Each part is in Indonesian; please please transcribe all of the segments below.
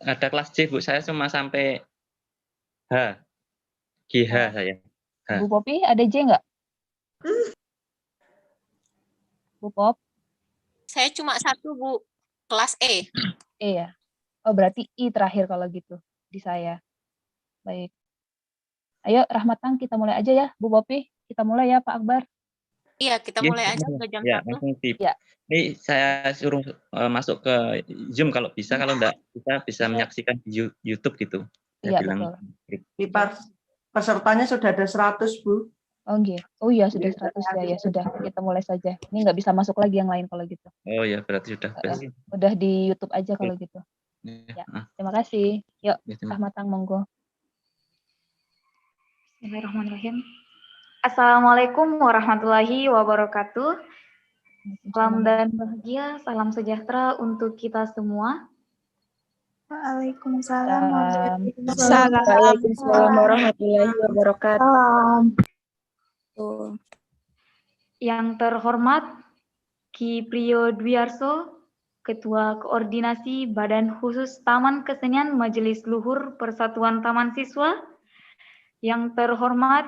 ada kelas C, Bu. Saya cuma sampai H. GH Oh. saya. H. Bu Popi ada J nggak? Bu Pop? Saya cuma 1, Bu. Kelas E. E ya. Oh, berarti I terakhir kalau gitu di saya. Baik. Ayo Rahmatang, kita mulai aja ya, Bu Popi. Kita mulai ya, Pak Akbar. Iya, kita mulai aja udah jam Ya, 1. langsung tip. Ya. Ini saya suruh masuk ke Zoom kalau bisa, kalau enggak bisa menyaksikan di YouTube gitu. Saya Iya, bilang. betul. Di pesertanya sudah ada 100, Bu. Oh, okay. Oh iya, sudah 100 ya, sudah. Kita mulai saja. Ini nggak bisa masuk lagi yang lain kalau gitu. Oh ya, berarti sudah. Udah di YouTube aja kalau gitu. Ya, terima kasih. Yuk, Rahmatang, monggo. Bismillahirrahmanirrahim. Assalamualaikum warahmatullahi wabarakatuh. Salam dan bahagia, salam sejahtera untuk kita semua. Waalaikumsalam warahmatullahi wabarakatuh. Yang terhormat Ki Priyo Dwiarso, Ketua Koordinasi Badan Khusus Taman Kesenian Majelis Luhur Persatuan Taman Siswa. Yang terhormat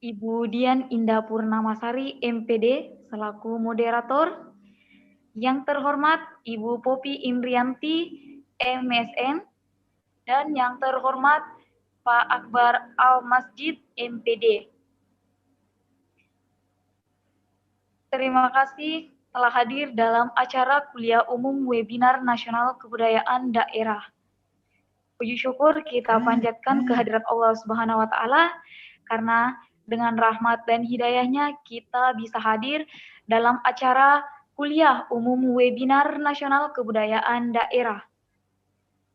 Ibu Dian Indah Purnamasari, MPD, selaku moderator. Yang terhormat Ibu Popi Indrianti, MSN. Dan yang terhormat Pak Akbar Al-Masjid, MPD. Terima kasih telah hadir dalam acara kuliah umum webinar nasional kebudayaan daerah. Puji syukur kita panjatkan kehadirat Allah Subhanahu wa Ta'ala, karena dengan rahmat dan hidayahnya kita bisa hadir dalam acara kuliah umum webinar nasional kebudayaan daerah.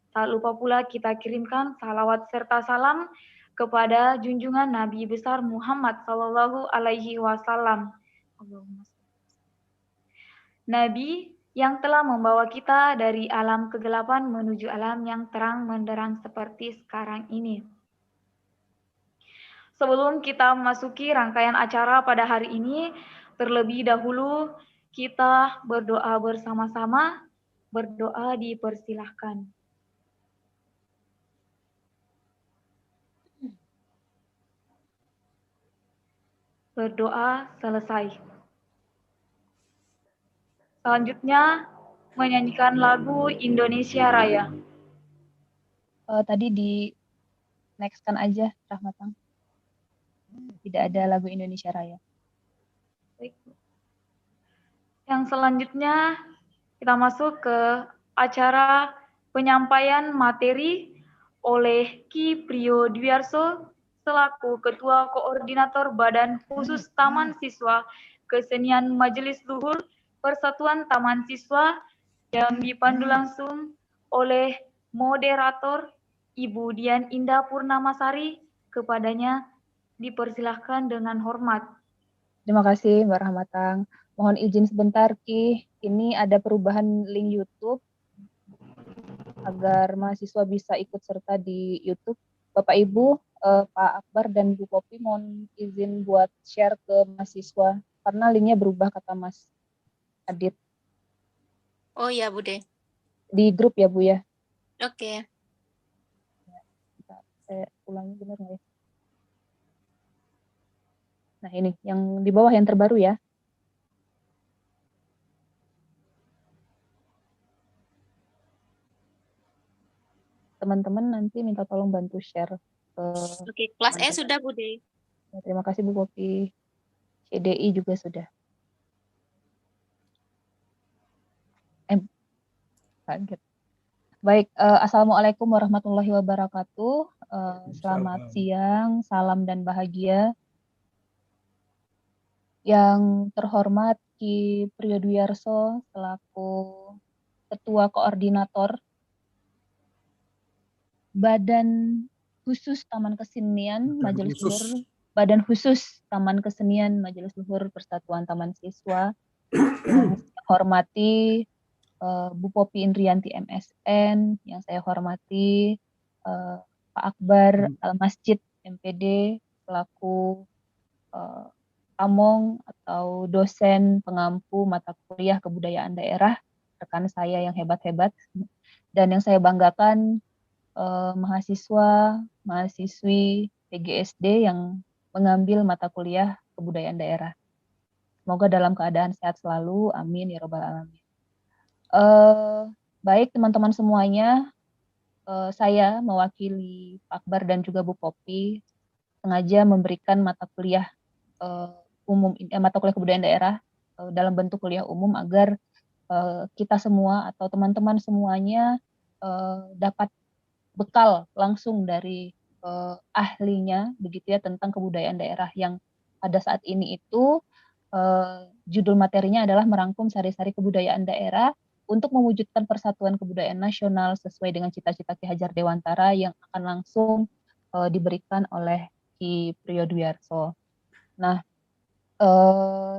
Tak lupa pula kita kirimkan salawat serta salam kepada junjungan Nabi besar Muhammad Sallallahu Alaihi Wasallam. Nabi yang telah membawa kita dari alam kegelapan menuju alam yang terang menderang seperti sekarang ini. Sebelum kita memasuki rangkaian acara pada hari ini, terlebih dahulu kita berdoa bersama-sama. Berdoa dipersilahkan. Berdoa selesai. Selanjutnya, menyanyikan lagu Indonesia Raya. Tadi di next-kan aja, Rahmatang. Tidak ada lagu Indonesia Raya. Baik. Yang selanjutnya, kita masuk ke acara penyampaian materi oleh Ki Priyo Dwiarso, selaku Ketua Koordinator Badan Khusus Taman Siswa Kesenian Majelis Luhur Persatuan Taman Siswa, yang dipandu langsung oleh moderator Ibu Dian Indah Purnamasari. Kepadanya dipersilahkan dengan hormat. Terima kasih Mbak Rahmatang. Mohon izin sebentar Ki, ini ada perubahan link YouTube agar mahasiswa bisa ikut serta di YouTube. Bapak Ibu, Pak Akbar dan Bu Popi mohon izin buat share ke mahasiswa karena linknya berubah kata Mas Adit. Oh iya, Bude. Di grup ya, Bu ya? Oke. Saya ulangi benar nggak ya? Nah ini, yang di bawah yang terbaru ya. Teman-teman nanti minta tolong bantu share ke... Oke, kelas E sudah, Bude. Ya, terima kasih Bu Popi. CDI juga sudah. Kaget. Baik, Assalamualaikum warahmatullahi wabarakatuh. Selamat siang, salam dan bahagia. Yang terhormat Ki Priyo Dwiarso selaku Ketua Koordinator Badan Khusus Taman Kesenian Majelis Luhur, Badan Khusus Taman Kesenian Majelis Luhur Persatuan Taman Siswa. Yang saya hormati Bu Popi Indrianti MSN, yang saya hormati Pak Akbar Al-Masjid MPD selaku Among atau dosen pengampu mata kuliah kebudayaan daerah, rekan saya yang hebat-hebat. Dan yang saya banggakan mahasiswa, mahasiswi PGSD yang mengambil mata kuliah kebudayaan daerah. Semoga dalam keadaan sehat selalu. Amin ya robbal alamin. Baik teman-teman semuanya, saya mewakili Pak Akbar dan juga Bu Popi sengaja memberikan mata kuliah mata kuliah kebudayaan daerah dalam bentuk kuliah umum agar kita semua atau teman-teman semuanya dapat bekal langsung dari ahlinya begitu ya tentang kebudayaan daerah yang pada saat ini itu judul materinya adalah merangkum sari-sari kebudayaan daerah untuk mewujudkan persatuan kebudayaan nasional sesuai dengan cita-cita Ki Hajar Dewantara yang akan langsung diberikan oleh Ki Priyo Dwiarso. Nah,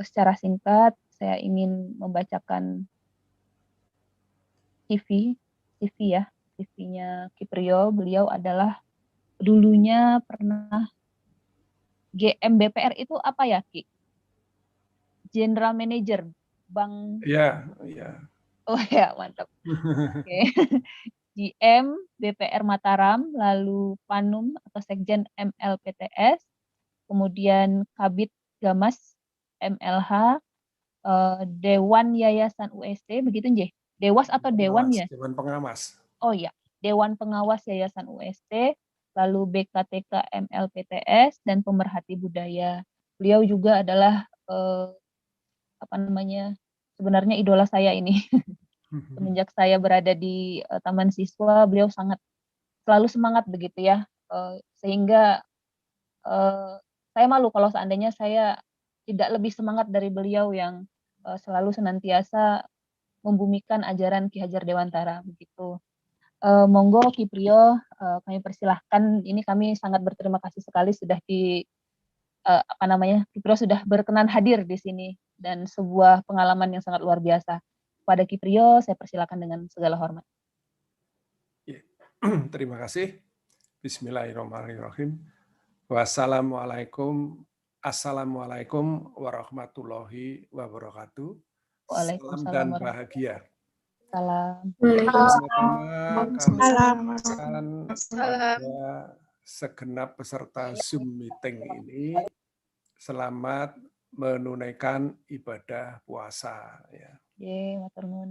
secara singkat saya ingin membacakan CV ya, CV-nya Ki Priyo. Beliau adalah dulunya pernah GM BPR itu apa ya, Ki? General Manager Bank. Iya. Oh ya, mantap. Oke. GM BPR Mataram, lalu Panum atau Sekjen MLPTS, kemudian Kabid Gamas MLH, Dewan Yayasan UST, begitu nje? Dewas atau Dewan ya? Dewan Pengawas. Oh ya, Dewan Pengawas Yayasan UST, lalu BKTK MLPTS, dan pemerhati budaya. Beliau juga adalah sebenarnya idola saya ini. Semenjak saya berada di Taman Siswa, beliau sangat selalu semangat begitu ya, sehingga saya malu kalau seandainya saya tidak lebih semangat dari beliau yang selalu senantiasa membumikan ajaran Ki Hajar Dewantara begitu. Monggo Ki Priyo, kami persilahkan. Ini kami sangat berterima kasih sekali sudah Ki Priyo sudah berkenan hadir di sini dan sebuah pengalaman yang sangat luar biasa. Pada Ki Priyo, saya persilakan dengan segala hormat. Terima kasih. Bismillahirrahmanirrahim. Assalamualaikum warahmatullahi wabarakatuh. Salam dan bahagia. Salam. Pertama-tama kami kepada segenap peserta Zoom meeting ini selamat menunaikan ibadah puasa. Ya.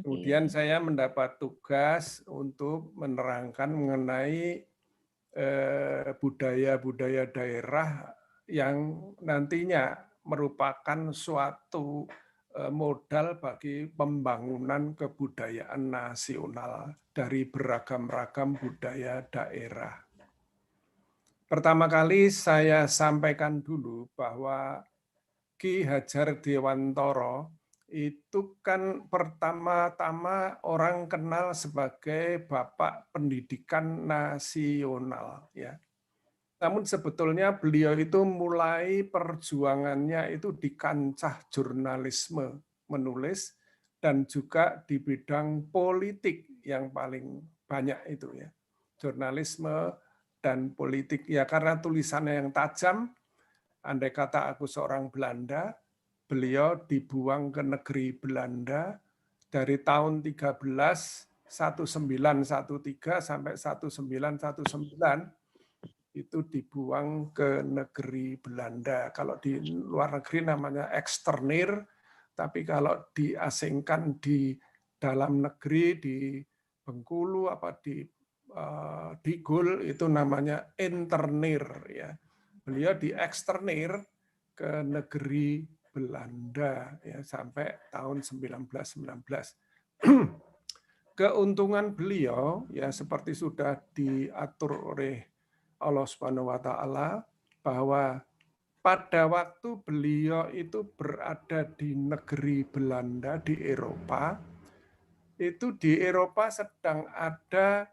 Kemudian saya mendapat tugas untuk menerangkan mengenai budaya-budaya daerah yang nantinya merupakan suatu modal bagi pembangunan kebudayaan nasional dari beragam-ragam budaya daerah. Pertama kali saya sampaikan dulu bahwa Ki Hajar Dewantara itu kan pertama-tama orang kenal sebagai Bapak Pendidikan Nasional, ya. Namun sebetulnya beliau itu mulai perjuangannya itu di kancah jurnalisme, menulis, dan juga di bidang politik yang paling banyak itu ya. Jurnalisme dan politik, ya karena tulisannya yang tajam, andai kata aku seorang Belanda, beliau dibuang ke negeri Belanda dari tahun 1913 sampai 1919 itu dibuang ke negeri Belanda. Kalau di luar negeri namanya eksternir, tapi kalau diasingkan di dalam negeri di Bengkulu apa di Digul itu namanya internir ya. Beliau di eksternir ke negeri Belanda ya sampai tahun 1919. Keuntungan beliau ya seperti sudah diatur oleh Allah Subhanahu wa taala bahwa pada waktu beliau itu berada di negeri Belanda di Eropa, itu di Eropa sedang ada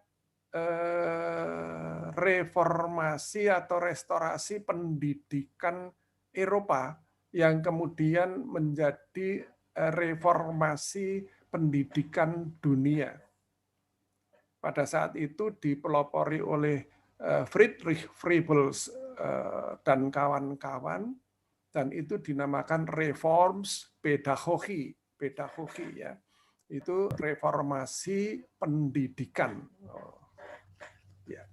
reformasi atau restorasi pendidikan Eropa yang kemudian menjadi reformasi pendidikan dunia. Pada saat itu dipelopori oleh Friedrich Froebels dan kawan-kawan, dan itu dinamakan reforms pedagogi ya. Itu reformasi pendidikan. Ya.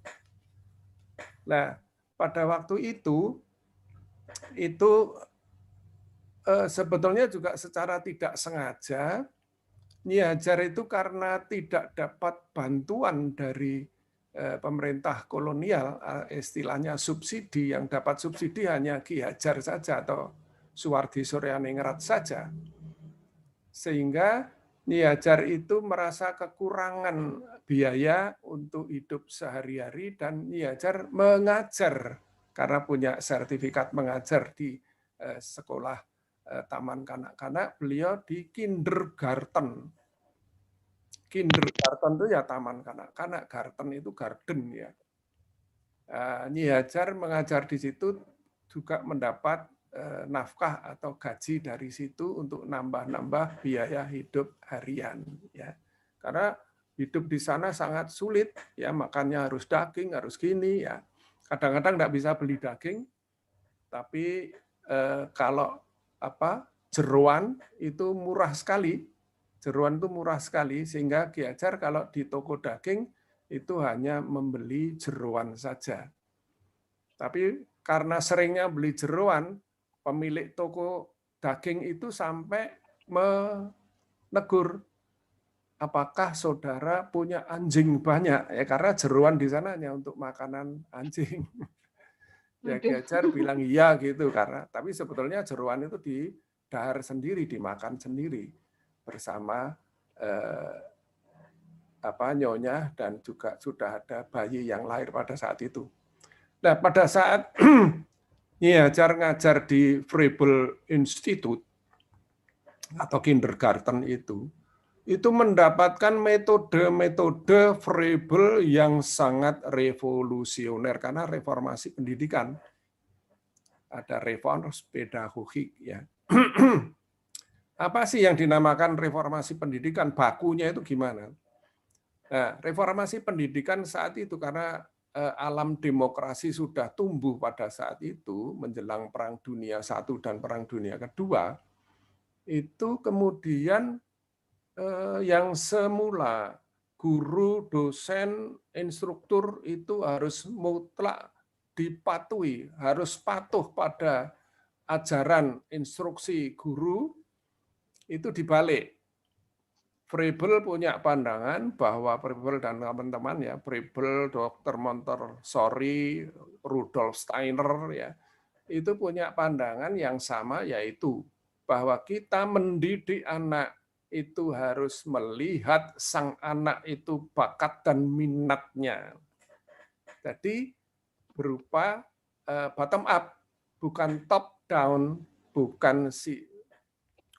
Nah, pada waktu itu sebetulnya juga secara tidak sengaja Nyi Hajar itu karena tidak dapat bantuan dari pemerintah kolonial, istilahnya subsidi, yang dapat subsidi hanya Ki Hajar saja atau Suwardi Suryaningrat saja. Sehingga Nyi Hajar itu merasa kekurangan biaya untuk hidup sehari-hari dan Nyi Hajar mengajar karena punya sertifikat mengajar di sekolah taman kanak-kanak, beliau di kindergarten. Kindergarten itu ya taman kanak-kanak, garten itu garden ya. Nyi Hajar mengajar di situ juga mendapat nafkah atau gaji dari situ untuk nambah-nambah biaya hidup harian ya. Karena hidup di sana sangat sulit ya, makannya harus daging, harus gini ya. Kadang-kadang nggak bisa beli daging, tapi kalau jeroan itu murah sekali. Jeroan itu murah sekali sehingga Ki Hajar kalau di toko daging itu hanya membeli jeroan saja. Tapi karena seringnya beli jeroan, pemilik toko daging itu sampai menegur, apakah saudara punya anjing banyak? Ya karena jeroan di sana hanya untuk makanan anjing. Ya Ki Hajar bilang iya gitu tapi sebetulnya jeroan itu didahar sendiri, dimakan sendiri bersama nyonya dan juga sudah ada bayi yang lahir pada saat itu. Nah, pada saat Nyi Hajar ngajar di Froebel Institute atau kindergarten itu mendapatkan metode-metode Froebel yang sangat revolusioner karena reformasi pendidikan. Ada reformasi pedagogik ya. Apa sih yang dinamakan reformasi pendidikan? Bakunya itu gimana? Nah, reformasi pendidikan saat itu karena alam demokrasi sudah tumbuh pada saat itu menjelang Perang Dunia I dan Perang Dunia II, itu kemudian yang semula guru, dosen, instruktur itu harus mutlak dipatuhi, harus patuh pada ajaran instruksi guru, itu dibalik. Froebel punya pandangan bahwa Froebel dan teman-teman ya, Froebel, Dr. Montessori, Rudolf Steiner ya, itu punya pandangan yang sama, yaitu bahwa kita mendidik anak itu harus melihat sang anak itu bakat dan minatnya. Jadi berupa bottom up, bukan top down, bukan si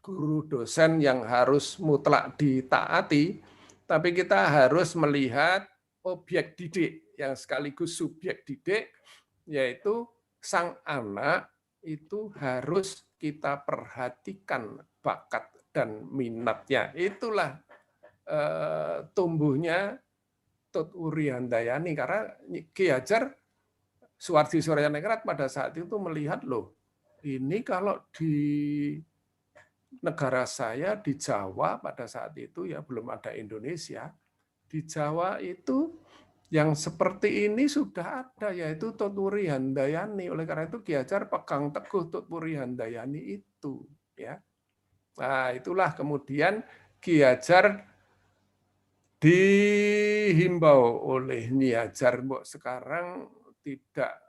guru dosen yang harus mutlak ditaati, tapi kita harus melihat objek didik yang sekaligus subjek didik, yaitu sang anak itu harus kita perhatikan bakat dan minatnya. Itulah tumbuhnya Tut Wuri Handayani, karena Ki Hajar Suwardi Suryaningrat pada saat itu melihat, loh, ini kalau di negara saya di Jawa pada saat itu ya belum ada Indonesia. Di Jawa itu yang seperti ini sudah ada, yaitu Tut Wuri Handayani. Oleh karena itu Ki Hajar pegang teguh Tut Wuri Handayani itu, ya. Nah, itulah kemudian Ki Hajar dihimbau oleh Nyi Hajar sekarang tidak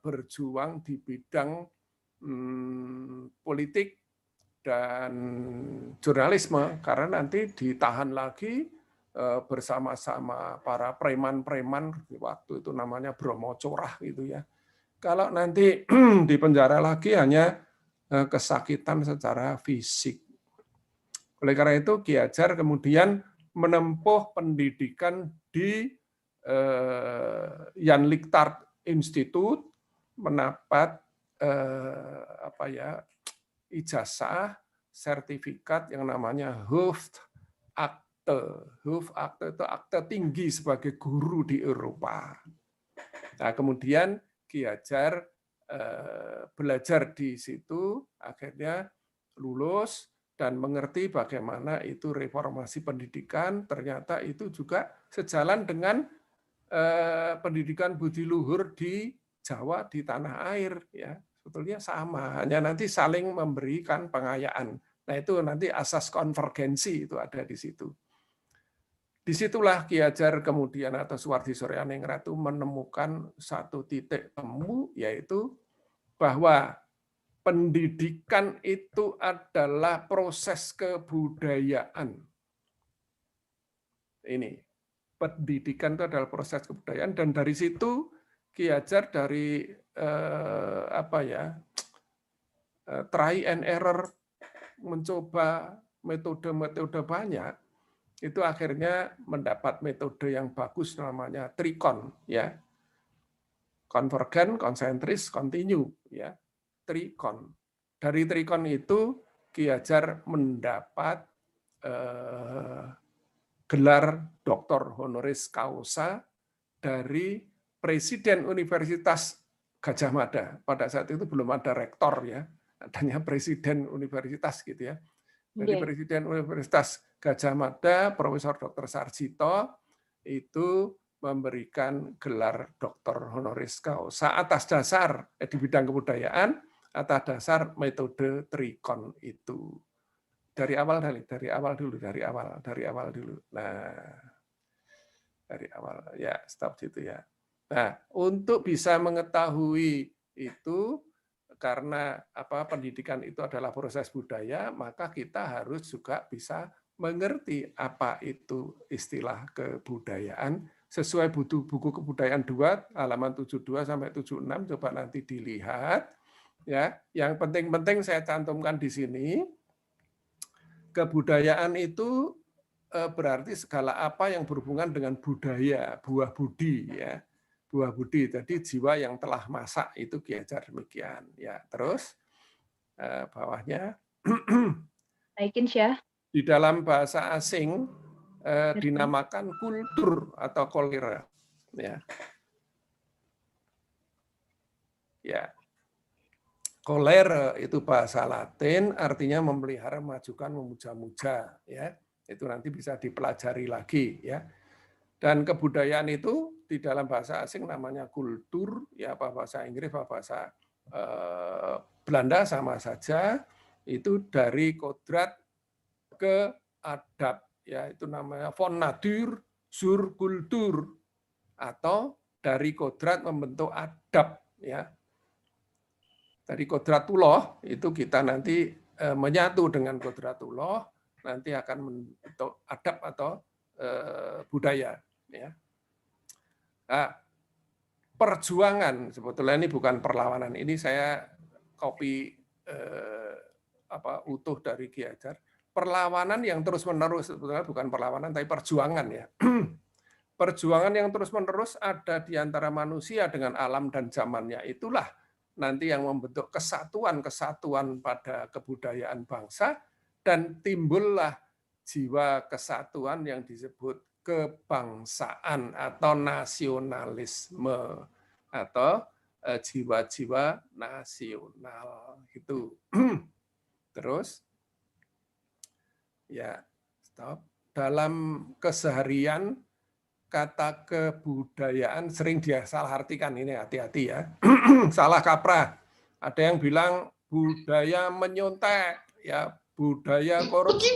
berjuang di bidang politik dan jurnalisme, karena nanti ditahan lagi bersama-sama para preman-preman, waktu itu namanya Bromo Corah gitu ya. Kalau nanti di penjara lagi hanya kesakitan secara fisik. Oleh karena itu Ki Hajar kemudian menempuh pendidikan di Jan Lichtard Institute, mendapat ijazah sertifikat yang namanya Hoofdakte. Hoofdakte itu akte tinggi sebagai guru di Eropa. Nah, kemudian Ki Hajar belajar di situ, akhirnya lulus dan mengerti bagaimana itu reformasi pendidikan, ternyata itu juga sejalan dengan pendidikan budi luhur di Jawa, di tanah air, ya sebetulnya sama, hanya nanti saling memberikan pengayaan. Nah itu nanti asas konvergensi itu ada di situ. Disitulah Ki Hajar kemudian atau Suwardi Suryaningrat itu menemukan satu titik temu, yaitu bahwa pendidikan itu adalah proses kebudayaan. Ini, pendidikan itu adalah proses kebudayaan, dan dari situ Ki Hajar dari try and error, mencoba metode-metode banyak, itu akhirnya mendapat metode yang bagus namanya trikon, ya, konvergen, konsentris, kontinu, ya, trikon. Dari trikon itu Ki Hajar mendapat gelar Dr. Honoris Causa dari Presiden Universitas Gadjah Mada. Pada saat itu belum ada rektor, ya, adanya Presiden Universitas gitu, ya. Jadi Presiden Universitas Gadjah Mada, Profesor Dr. Sarjito itu memberikan gelar Dr. Honoris Causa atas dasar di bidang kebudayaan, atas dasar metode trikon itu. Dari awal dulu. Nah, dari awal, ya, stop situ, ya. Nah, untuk bisa mengetahui itu, karena pendidikan itu adalah proses budaya, maka kita harus juga bisa mengerti apa itu istilah kebudayaan sesuai buku kebudayaan 2 halaman 72 sampai 76, coba nanti dilihat, ya. Yang penting-penting saya cantumkan di sini. Kebudayaan itu berarti segala apa yang berhubungan dengan budaya, buah budi, ya. Buah budi, jadi jiwa yang telah masak, itu Ki Hajar demikian, ya. Terus bawahnya Naikin Syah. di dalam bahasa asing dinamakan kultur atau kolera, ya. Ya. Kolere itu bahasa Latin, artinya memelihara, memajukan, memuja-muja, ya. Itu nanti bisa dipelajari lagi, ya. Dan kebudayaan itu di dalam bahasa asing namanya kultur, ya, apa bahasa Inggris, apa bahasa Belanda sama saja, itu dari kodrat ke adab, ya, itu namanya von Natur zur Kultur, atau dari kodrat membentuk adab, ya. Dari kodratullah itu kita nanti menyatu dengan kodratullah, nanti akan membentuk adab atau budaya, ya. Nah, perjuangan, sebetulnya ini bukan perlawanan, ini saya copy utuh dari Ki Hajar. Perlawanan yang terus-menerus, sebetulnya bukan perlawanan, tapi perjuangan, ya. Perjuangan yang terus-menerus ada di antara manusia dengan alam dan zamannya, itulah nanti yang membentuk kesatuan-kesatuan pada kebudayaan bangsa, dan timbullah jiwa kesatuan yang disebut kebangsaan atau nasionalisme, atau jiwa-jiwa nasional, gitu. Terus, ya, stop. Dalam keseharian, kata kebudayaan sering dia salah artikan, ini hati-hati, ya. Salah kaprah. Ada yang bilang budaya menyontek, ya, budaya korupsi.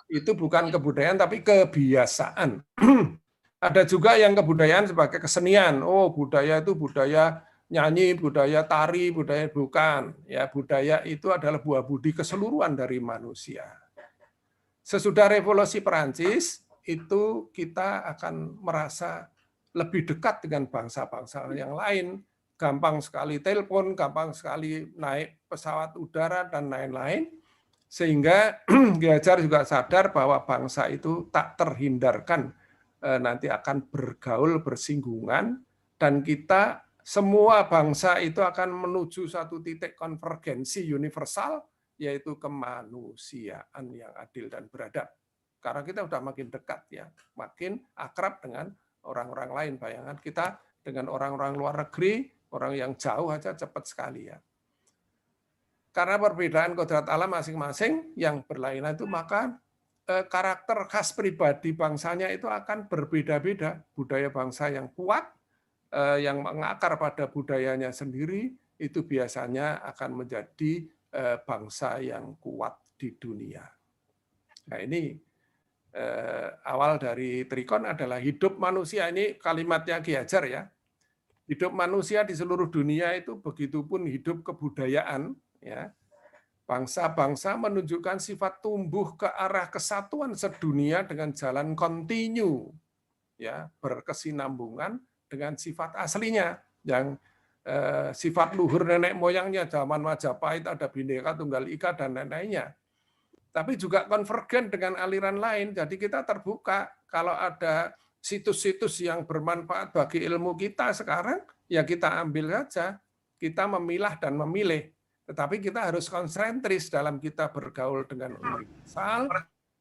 Itu bukan kebudayaan tapi kebiasaan. Ada juga yang kebudayaan sebagai kesenian. Oh, budaya itu budaya nyanyi, budaya tari, budaya bukan. Ya, budaya itu adalah buah budi keseluruhan dari manusia. Sesudah revolusi Perancis, itu kita akan merasa lebih dekat dengan bangsa-bangsa yang lain, gampang sekali telepon, gampang sekali naik pesawat udara, dan lain-lain, sehingga Ki Hajar juga sadar bahwa bangsa itu tak terhindarkan nanti akan bergaul, bersinggungan, dan kita semua bangsa itu akan menuju satu titik konvergensi universal, yaitu kemanusiaan yang adil dan beradab. Karena kita sudah makin dekat, ya, makin akrab dengan orang-orang lain. Bayangan kita dengan orang-orang luar negeri, orang yang jauh aja cepat sekali, ya. karena perbedaan kodrat alam masing-masing yang berlainan itu, maka karakter khas pribadi bangsanya itu akan berbeda-beda. Budaya bangsa yang kuat, yang mengakar pada budayanya sendiri, itu biasanya akan menjadi bangsa yang kuat di dunia. Nah, ini awal dari Trikon adalah hidup manusia. Ini kalimatnya Ki Hajar ya. Hidup manusia di seluruh dunia itu begitupun hidup kebudayaan ya. Bangsa-bangsa menunjukkan sifat tumbuh ke arah kesatuan sedunia dengan jalan kontinu ya, berkesinambungan dengan sifat aslinya yang sifat luhur nenek moyangnya zaman Majapahit, ada Bhinneka Tunggal Ika dan lain-lainnya. Tapi juga konvergen dengan aliran lain. Jadi kita terbuka kalau ada situs-situs yang bermanfaat bagi ilmu kita sekarang, ya kita ambil saja. Kita memilah dan memilih. Tetapi kita harus konsentris dalam kita bergaul dengan universal.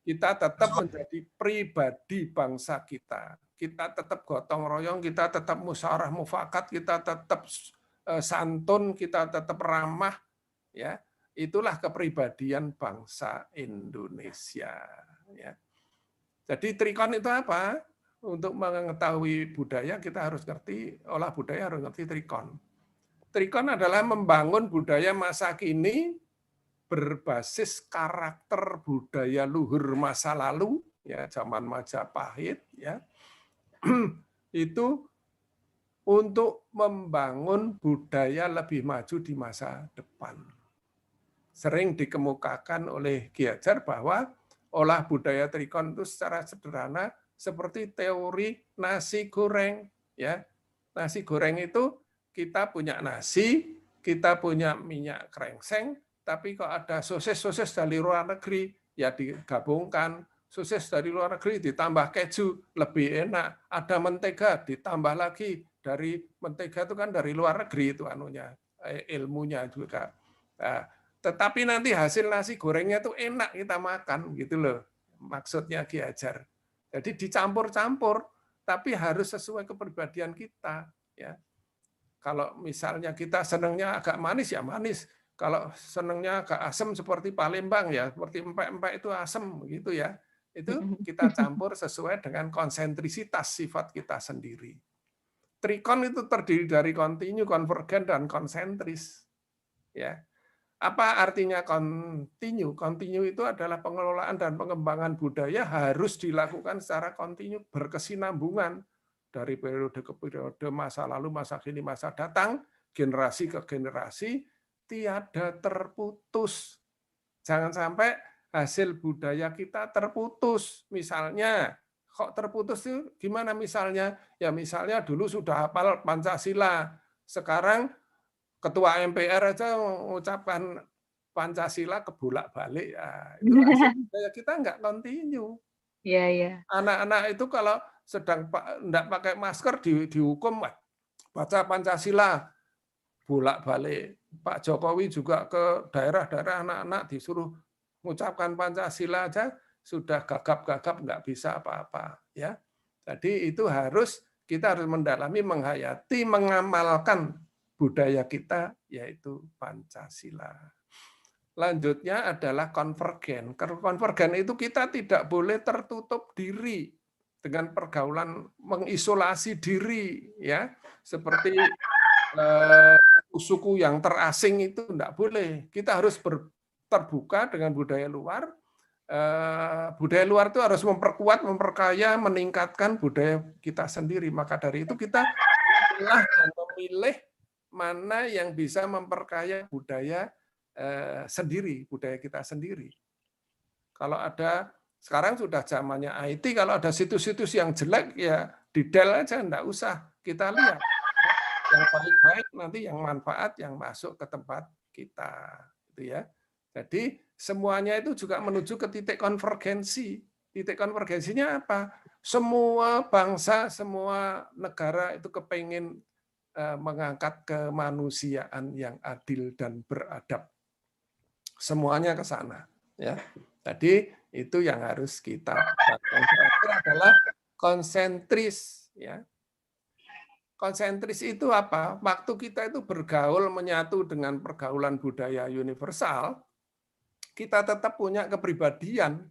Kita tetap menjadi pribadi bangsa kita. Kita tetap gotong royong, kita tetap musyawarah mufakat, kita tetap santun, kita tetap ramah. Ya, itulah kepribadian bangsa Indonesia. Ya. Jadi Trikon itu apa? Untuk mengetahui budaya kita harus ngerti, olah budaya harus ngerti Trikon. Trikon adalah membangun budaya masa kini berbasis karakter budaya luhur masa lalu, ya zaman Majapahit, ya itu untuk membangun budaya lebih maju di masa depan. Sering dikemukakan oleh Ki Hajar bahwa olah budaya Trikon itu secara sederhana seperti teori nasi goreng, ya. Nasi goreng itu kita punya nasi, kita punya minyak krengseng, tapi kok ada sosis-sosis dari luar negeri, ya digabungkan. Sosis dari luar negeri ditambah keju, lebih enak. Ada mentega, ditambah lagi. Dari mentega itu kan dari luar negeri itu anunya, ilmunya juga. Nah, tetapi nanti hasil nasi gorengnya itu enak kita makan, gitu loh. Maksudnya Ki Hajar. Jadi dicampur-campur, tapi harus sesuai kepribadian kita, ya. Kalau misalnya kita senangnya agak manis, ya manis. Kalau senangnya agak asam seperti Palembang, ya seperti empek-empek itu asam, gitu ya. Itu kita campur sesuai dengan konsentrisitas sifat kita sendiri. Trikon itu terdiri dari kontinu, konvergen, dan konsentris. Ya. Apa artinya kontinu? Kontinu itu adalah pengelolaan dan pengembangan budaya harus dilakukan secara kontinu, berkesinambungan. Dari periode ke periode, masa lalu, masa kini, masa datang, generasi ke generasi, tiada terputus. Jangan sampai hasil budaya kita terputus. Misalnya, kok terputus itu gimana misalnya? Ya misalnya dulu sudah hafal Pancasila, sekarang Ketua MPR aja mengucapkan Pancasila kebolak-balik. Ya, itu hasil budaya kita nggak kontinu. Iya, iya. Anak-anak itu kalau sedang tidak pakai masker dihukum, baca Pancasila bolak-balik. Pak Jokowi juga ke daerah-daerah anak-anak disuruh mengucapkan Pancasila aja sudah gagap-gagap nggak bisa apa-apa, ya. Jadi itu kita harus mendalami, menghayati, mengamalkan budaya kita yaitu Pancasila. Lanjutnya adalah konvergen. Konvergen itu kita tidak boleh tertutup diri dengan pergaulan mengisolasi diri, ya seperti suku yang terasing itu tidak boleh. Kita harus terbuka dengan budaya luar. Budaya luar itu harus memperkuat, memperkaya, meningkatkan budaya kita sendiri. Maka dari itu kita memilih mana yang bisa memperkaya budaya sendiri, budaya kita sendiri. Kalau ada, sekarang sudah zamannya IT, kalau ada situs-situs yang jelek, ya di-del aja, enggak usah. Kita lihat. Yang baik-baik, nanti yang manfaat, yang masuk ke tempat kita. Gitu ya. Jadi, semuanya itu juga menuju ke titik konvergensi. Titik konvergensinya apa? Semua bangsa, semua negara itu kepengen mengangkat kemanusiaan yang adil dan beradab. Semuanya ke sana, ya. Jadi itu yang harus kita lakukan. Terakhir adalah konsentris, ya. konsentris itu apa? Waktu kita itu bergaul menyatu dengan pergaulan budaya universal, kita tetap punya kepribadian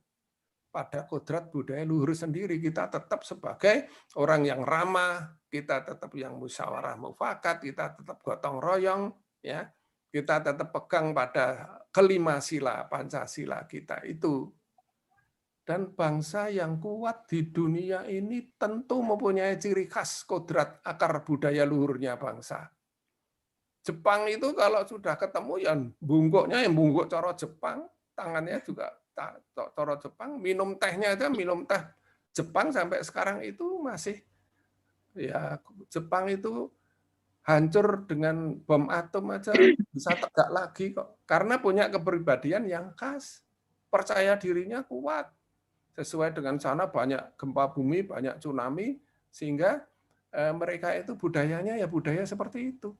pada kodrat budaya luhur sendiri. Kita tetap sebagai orang yang ramah, kita tetap yang musyawarah mufakat, kita tetap gotong royong, ya. Kita tetap pegang pada kelima sila Pancasila kita itu. Dan bangsa yang kuat di dunia ini tentu mempunyai ciri khas kodrat akar budaya luhurnya bangsa. Jepang itu kalau sudah ketemu ya bungkuknya yang bungkuk coro Jepang, tangannya juga coro Jepang, minum tehnya aja minum teh Jepang sampai sekarang itu masih ya Jepang itu hancur dengan bom atom aja bisa tegak lagi kok. Karena punya kepribadian yang khas. Percaya dirinya kuat. Sesuai dengan sana banyak gempa bumi, banyak tsunami, sehingga mereka itu budayanya ya budaya seperti itu.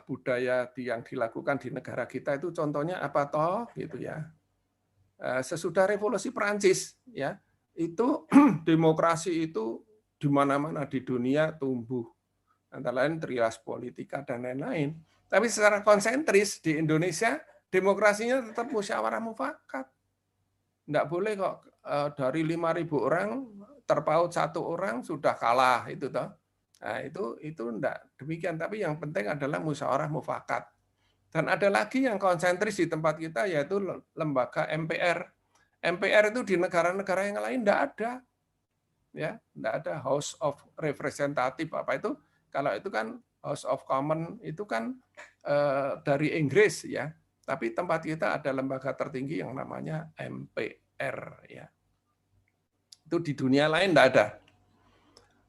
Budaya yang dilakukan di negara kita itu contohnya apa toh gitu ya. Sesudah revolusi Perancis ya, itu demokrasi itu di mana-mana di dunia tumbuh, antara lain trias politika dan lain-lain. Tapi secara konsentris di Indonesia demokrasinya tetap musyawarah mufakat. Enggak boleh kok dari 5.000 orang terpaut 1 orang sudah kalah itu toh. Nah, itu enggak demikian, tapi yang penting adalah musyawarah mufakat. Dan ada lagi yang konsentris di tempat kita yaitu lembaga MPR. MPR itu di negara-negara yang lain enggak ada. Ya, enggak ada House of Representative apa itu. Kalau itu kan House of Commons itu kan dari Inggris ya. Tapi tempat kita ada lembaga tertinggi yang namanya MPR ya. Itu di dunia lain enggak ada.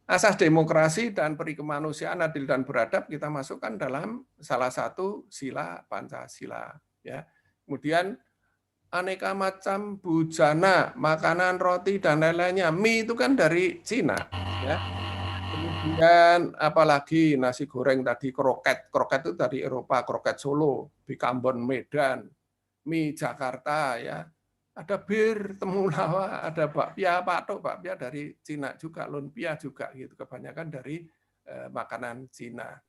Asas demokrasi dan peri kemanusiaan adil dan beradab kita masukkan dalam salah satu sila Pancasila ya. Kemudian aneka macam bujana, makanan, roti dan lain-lainnya. Mie itu kan dari Cina ya. Kemudian apalagi nasi goreng tadi, kroket. Kroket itu dari Eropa, kroket Solo, Bikambon Medan, mie Jakarta ya. Ada bir temulawak, ada bakpia, patok bakpia dari Cina juga, lumpia juga gitu. Kebanyakan dari makanan Cina.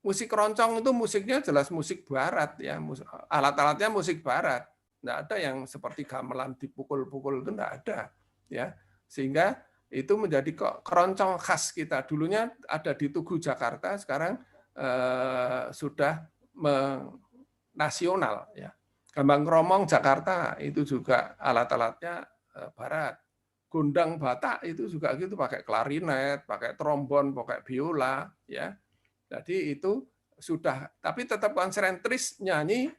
Musik keroncong itu musiknya jelas musik barat ya, alat-alatnya musik barat. Enggak ada yang seperti gamelan dipukul-pukul itu enggak ada ya. Sehingga itu menjadi keroncong khas kita. Dulunya ada di Tugu Jakarta, sekarang sudah nasional ya. Gambang Kromong Jakarta itu juga alat-alatnya barat. Gondang Batak itu juga gitu pakai klarinet, pakai trombon, pakai biola ya. Jadi itu sudah, tapi tetap konsentris nyanyi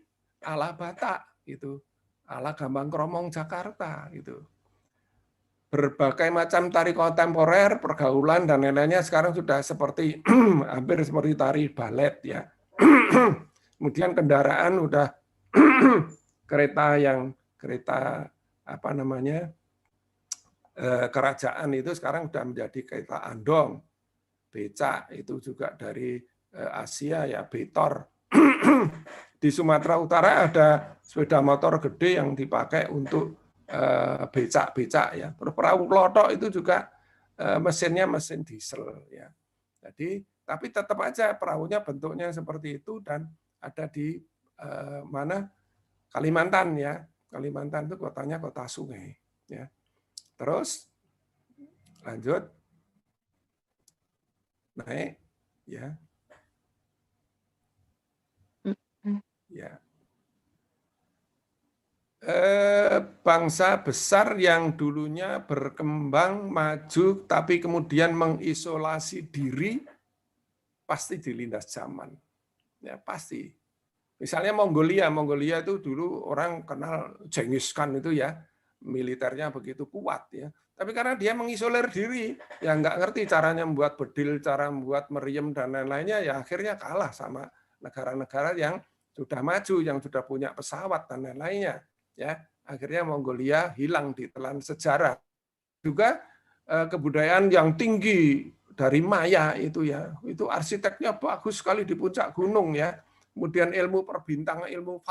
ala Batak gitu. Ala Gambang Kromong Jakarta gitu. Berbagai macam tari kontemporer, pergaulan dan lain-lainnya sekarang sudah seperti hampir seperti tari balet ya. Kemudian kendaraan udah kereta apa namanya kerajaan itu sekarang sudah menjadi kereta andong, becak itu juga dari Asia ya, Betor. Di Sumatera Utara ada sepeda motor gede yang dipakai untuk becak-becak ya. Terus perahu klothok itu juga mesinnya mesin diesel ya. Jadi tapi tetap aja perahunya bentuknya seperti itu dan ada di mana Kalimantan ya. Kalimantan itu kotanya kota sungai ya. Terus lanjut naik ya. Ya. Bangsa besar yang dulunya berkembang maju tapi kemudian mengisolasi diri pasti dilindas zaman. Ya, pasti. Misalnya Mongolia itu dulu orang kenal Genghis Khan itu ya, militernya begitu kuat ya. Tapi karena dia mengisolir diri, ya nggak ngerti caranya membuat bedil, cara membuat meriam dan lain-lainnya, ya akhirnya kalah sama negara-negara yang sudah maju, yang sudah punya pesawat dan lain-lainnya. Ya, akhirnya Mongolia hilang di telan sejarah. Juga kebudayaan yang tinggi dari Maya itu ya, itu arsiteknya bagus sekali di puncak gunung ya. Kemudian ilmu perbintangan, ilmu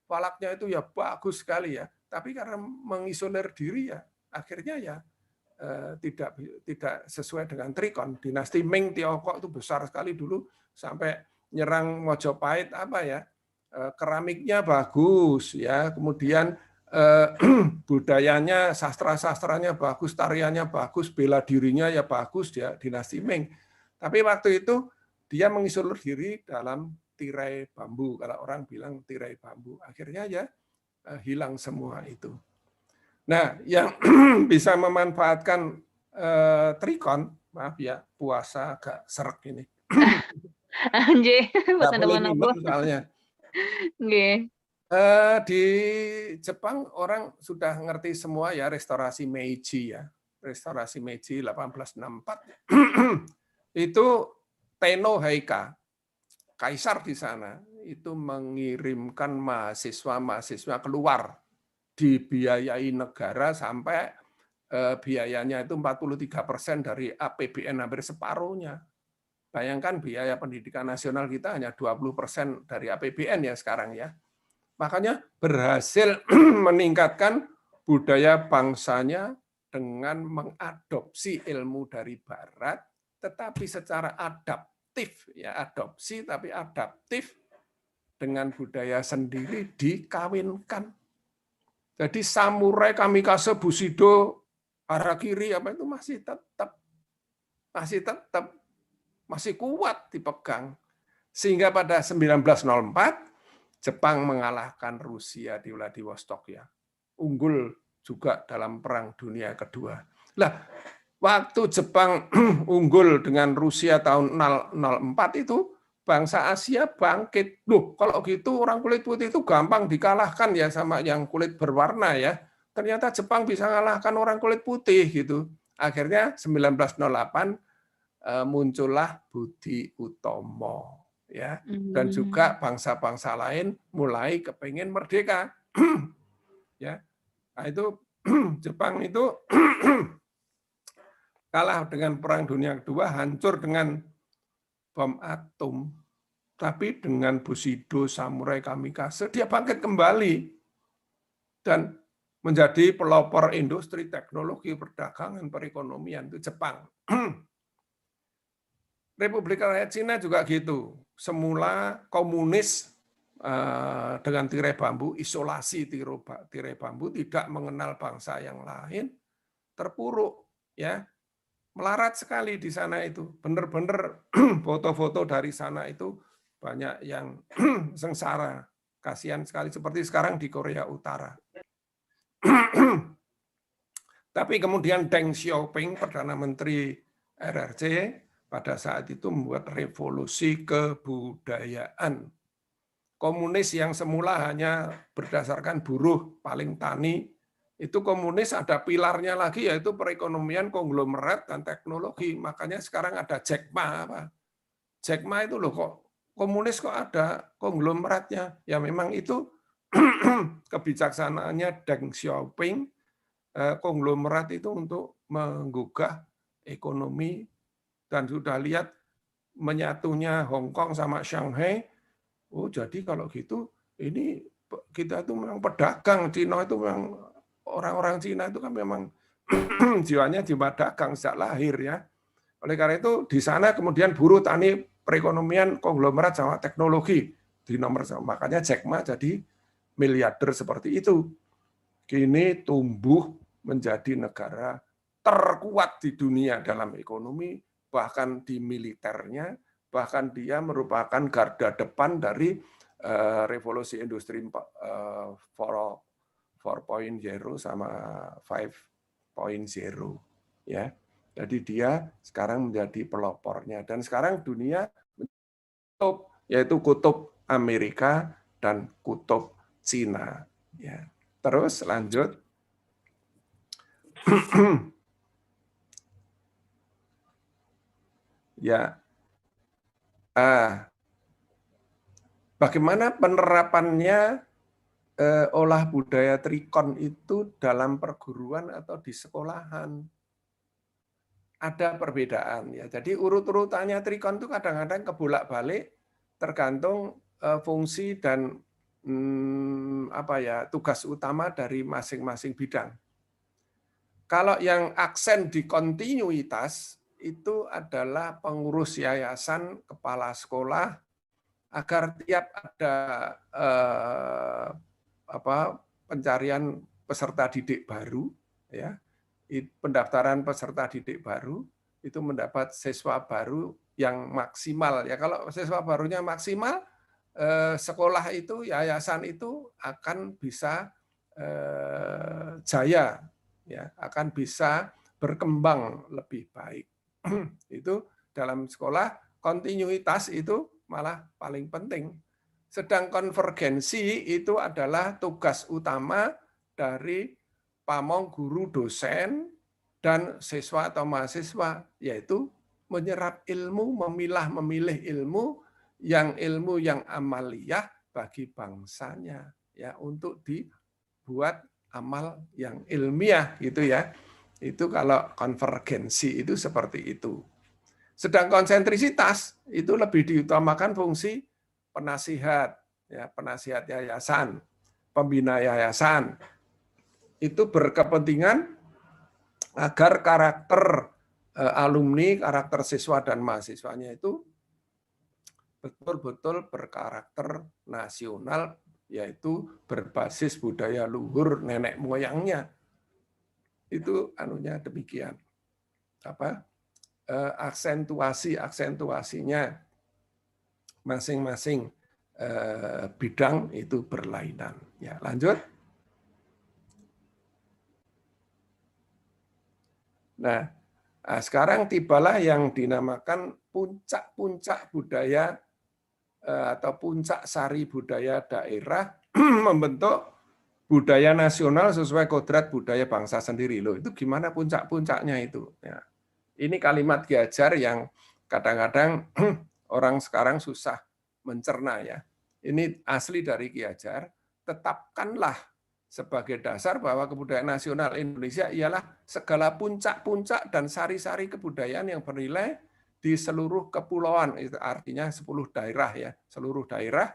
falaknya itu ya bagus sekali ya. Tapi karena mengisolir diri ya, akhirnya ya tidak sesuai dengan trikon. Dinasti Ming Tiongkok itu besar sekali dulu sampai nyerang Mojopahit apa ya, keramiknya bagus ya, kemudian budayanya, sastra-sastranya bagus, tariannya bagus, bela dirinya ya bagus ya, dinasti Ming. Tapi waktu itu dia mengisolir diri dalam tirai bambu, kalau orang bilang tirai bambu. Akhirnya ya hilang semua itu. Nah, yang bisa memanfaatkan trikon, maaf ya, puasa agak serak ini. Anjir, Nggak bukan boleh teman minum aku. soalnya. Nggih. Di Jepang orang sudah ngerti semua ya restorasi Meiji ya. Restorasi Meiji 1864. Itu Tenno Heika, kaisar di sana, itu mengirimkan mahasiswa-mahasiswa keluar, dibiayai negara sampai biayanya itu 43% dari APBN, hampir separuhnya. Bayangkan biaya pendidikan nasional kita hanya 20% dari APBN ya sekarang ya. Makanya berhasil meningkatkan budaya bangsanya dengan mengadopsi ilmu dari Barat, tetapi secara adaptif, ya adopsi tapi adaptif dengan budaya sendiri dikawinkan. Jadi samurai, kamikaze, bushido, harakiri apa itu masih kuat dipegang. Sehingga pada 1904 Jepang mengalahkan Rusia di Vladivostok ya. Unggul juga dalam Perang Dunia Kedua. Lah, waktu Jepang unggul dengan Rusia tahun 004 itu, bangsa Asia bangkit. Loh, kalau gitu orang kulit putih itu gampang dikalahkan ya sama yang kulit berwarna ya. Ternyata Jepang bisa mengalahkan orang kulit putih gitu. Akhirnya 1908 muncullah Budi Utomo. Ya, dan juga bangsa-bangsa lain mulai kepingin merdeka. Ya, nah itu Jepang itu kalah dengan Perang Dunia Kedua, hancur dengan bom atom, tapi dengan bushido, samurai, kamikaze, dia bangkit kembali dan menjadi pelopor industri, teknologi, perdagangan, perekonomian itu Jepang. Republik Rakyat Cina juga gitu. Semula komunis dengan tirai bambu, isolasi tirai bambu, tidak mengenal bangsa yang lain, terpuruk ya. Melarat sekali di sana itu. Benar-benar foto-foto dari sana itu banyak yang sengsara. Kasihan sekali seperti sekarang di Korea Utara. Tapi kemudian Deng Xiaoping, Perdana Menteri RRC, pada saat itu membuat revolusi kebudayaan. Komunis yang semula hanya berdasarkan buruh, paling tani, itu komunis ada pilarnya lagi, yaitu perekonomian, konglomerat, dan teknologi. Makanya sekarang ada Jack Ma. Jack Ma itu loh kok, komunis kok ada konglomeratnya. Ya memang itu kebijaksanaannya Deng Xiaoping, konglomerat itu untuk menggugah ekonomi. Dan sudah lihat menyatunya Hong Kong sama Shanghai. Oh, jadi kalau gitu ini kita itu memang pedagang. Cina itu memang orang-orang Cina itu kan memang jiwanya jiwa dagang sejak lahir ya. Oleh karena itu di sana kemudian buruh, tani, perekonomian, konglomerat sama teknologi di nomor satu. Makanya Jack Ma jadi miliarder seperti itu. Kini tumbuh menjadi negara terkuat di dunia dalam ekonomi, bahkan di militernya, bahkan dia merupakan garda depan dari revolusi industri 4.0 sama 5.0 ya. Jadi dia sekarang menjadi pelopornya dan sekarang dunia kutub, yaitu kutub Amerika dan kutub Cina ya. Terus lanjut. Ya, bagaimana penerapannya olah budaya trikon itu dalam perguruan atau di sekolahan? Ada perbedaan ya. Jadi urut-urutannya trikon itu kadang-kadang kebolak-balik tergantung fungsi dan tugas utama dari masing-masing bidang. Kalau yang aksen di kontinuitas itu adalah pengurus yayasan, kepala sekolah, agar tiap ada pencarian peserta didik baru, ya, pendaftaran peserta didik baru itu mendapat siswa baru yang maksimal. Ya, kalau siswa barunya maksimal, sekolah itu, yayasan itu akan bisa jaya, ya, akan bisa berkembang lebih baik. Itu dalam sekolah kontinuitas itu malah paling penting. Sedang konvergensi itu adalah tugas utama dari pamong, guru, dosen, dan siswa atau mahasiswa, yaitu menyerap ilmu, memilih ilmu yang amaliyah bagi bangsanya, ya, untuk dibuat amal yang ilmiah gitu ya. Itu kalau konvergensi itu seperti itu. Sedang konsentrisitas itu lebih diutamakan fungsi penasihat, ya, penasihat yayasan, pembina yayasan. Itu berkepentingan agar karakter alumni, karakter siswa dan mahasiswanya itu betul-betul berkarakter nasional, yaitu berbasis budaya luhur nenek moyangnya. Itu anunya demikian. Aksentuasinya masing-masing bidang itu berlainan. Ya, lanjut. Nah, sekarang tibalah yang dinamakan puncak-puncak budaya atau puncak sari budaya daerah membentuk budaya nasional sesuai kodrat budaya bangsa sendiri. Loh, itu gimana puncak-puncaknya itu? Ya. Ini kalimat Ki Hajar yang kadang-kadang orang sekarang susah mencerna ya. Ini asli dari Ki Hajar. Tetapkanlah sebagai dasar bahwa kebudayaan nasional Indonesia ialah segala puncak-puncak dan sari-sari kebudayaan yang bernilai di seluruh kepulauan. Itu artinya 10 daerah ya, seluruh daerah,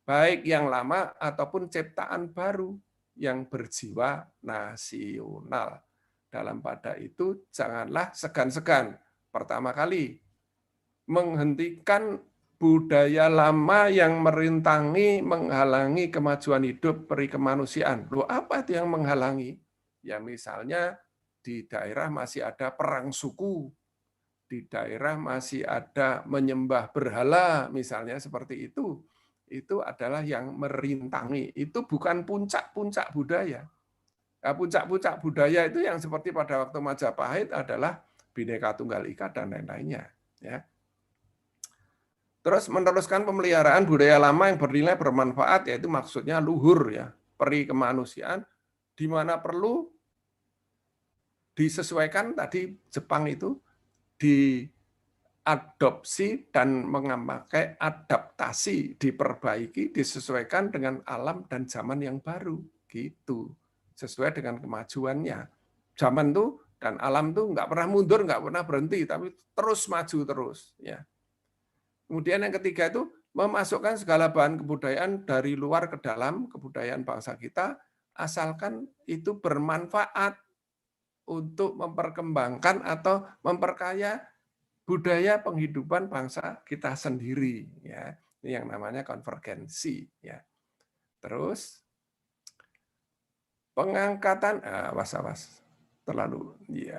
baik yang lama ataupun ciptaan baru yang berjiwa nasional. Dalam pada itu janganlah segan-segan pertama kali menghentikan budaya lama yang merintangi, menghalangi kemajuan hidup peri kemanusiaan. Loh, apa itu yang menghalangi? Ya misalnya di daerah masih ada perang suku, di daerah masih ada menyembah berhala, misalnya seperti itu. Itu adalah yang merintangi. Itu bukan puncak-puncak budaya. Nah, puncak-puncak budaya itu yang seperti pada waktu Majapahit adalah Bhinneka Tunggal Ika dan lain-lainnya. Ya. Terus meneruskan pemeliharaan budaya lama yang bernilai bermanfaat, yaitu maksudnya luhur, ya, peri kemanusiaan, di mana perlu disesuaikan tadi Jepang itu diadopsi dan memakai adaptasi, diperbaiki, disesuaikan dengan alam dan zaman yang baru, gitu. Sesuai dengan kemajuannya. Zaman tuh dan alam tuh nggak pernah mundur, nggak pernah berhenti, tapi terus maju terus. Ya. Kemudian yang ketiga itu memasukkan segala bahan kebudayaan dari luar ke dalam kebudayaan bangsa kita, asalkan itu bermanfaat untuk memperkembangkan atau memperkaya budaya penghidupan bangsa kita sendiri. Ya. Ini yang namanya konvergensi. Ya. Terus pengangkatan, awas, terlalu, ya.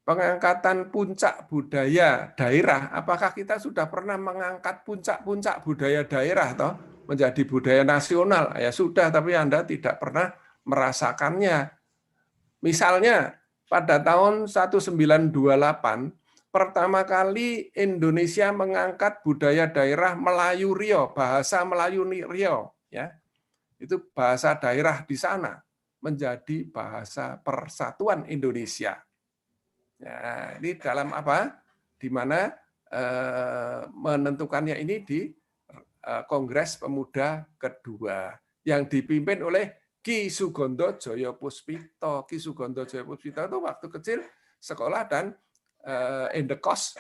Pengangkatan puncak budaya daerah, apakah kita sudah pernah mengangkat puncak-puncak budaya daerah toh menjadi budaya nasional? Ya sudah, tapi Anda tidak pernah merasakannya. Misalnya pada tahun 1928 pertama kali Indonesia mengangkat budaya daerah Melayu Riau, bahasa Melayu Riau, ya. Itu bahasa daerah di sana menjadi bahasa persatuan Indonesia. Nah, ini dalam apa? Di mana menentukannya ini di Kongres Pemuda kedua yang dipimpin oleh Ki Sugondo Joyopuspito. Ki Sugondo Joyopuspito itu waktu kecil sekolah dan in the kos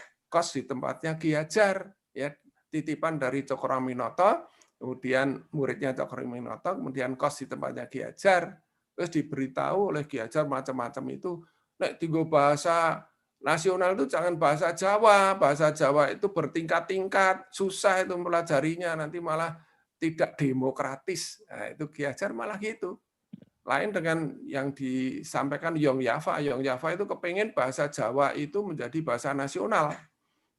di tempatnya Ki Hajar, ya, titipan dari Cokroaminoto. Kemudian muridnya Cokroaminoto, kemudian kos di tempatnya Ki Hajar. Terus diberitahu oleh Ki Hajar macam-macam itu, nek tinggal bahasa nasional itu jangan bahasa Jawa. Bahasa Jawa itu bertingkat-tingkat, susah itu melajarinya, nanti malah tidak demokratis. Nah, itu Ki Hajar malah gitu. Lain dengan yang disampaikan Yong Yafa. Yong Yafa itu kepengen bahasa Jawa itu menjadi bahasa nasional.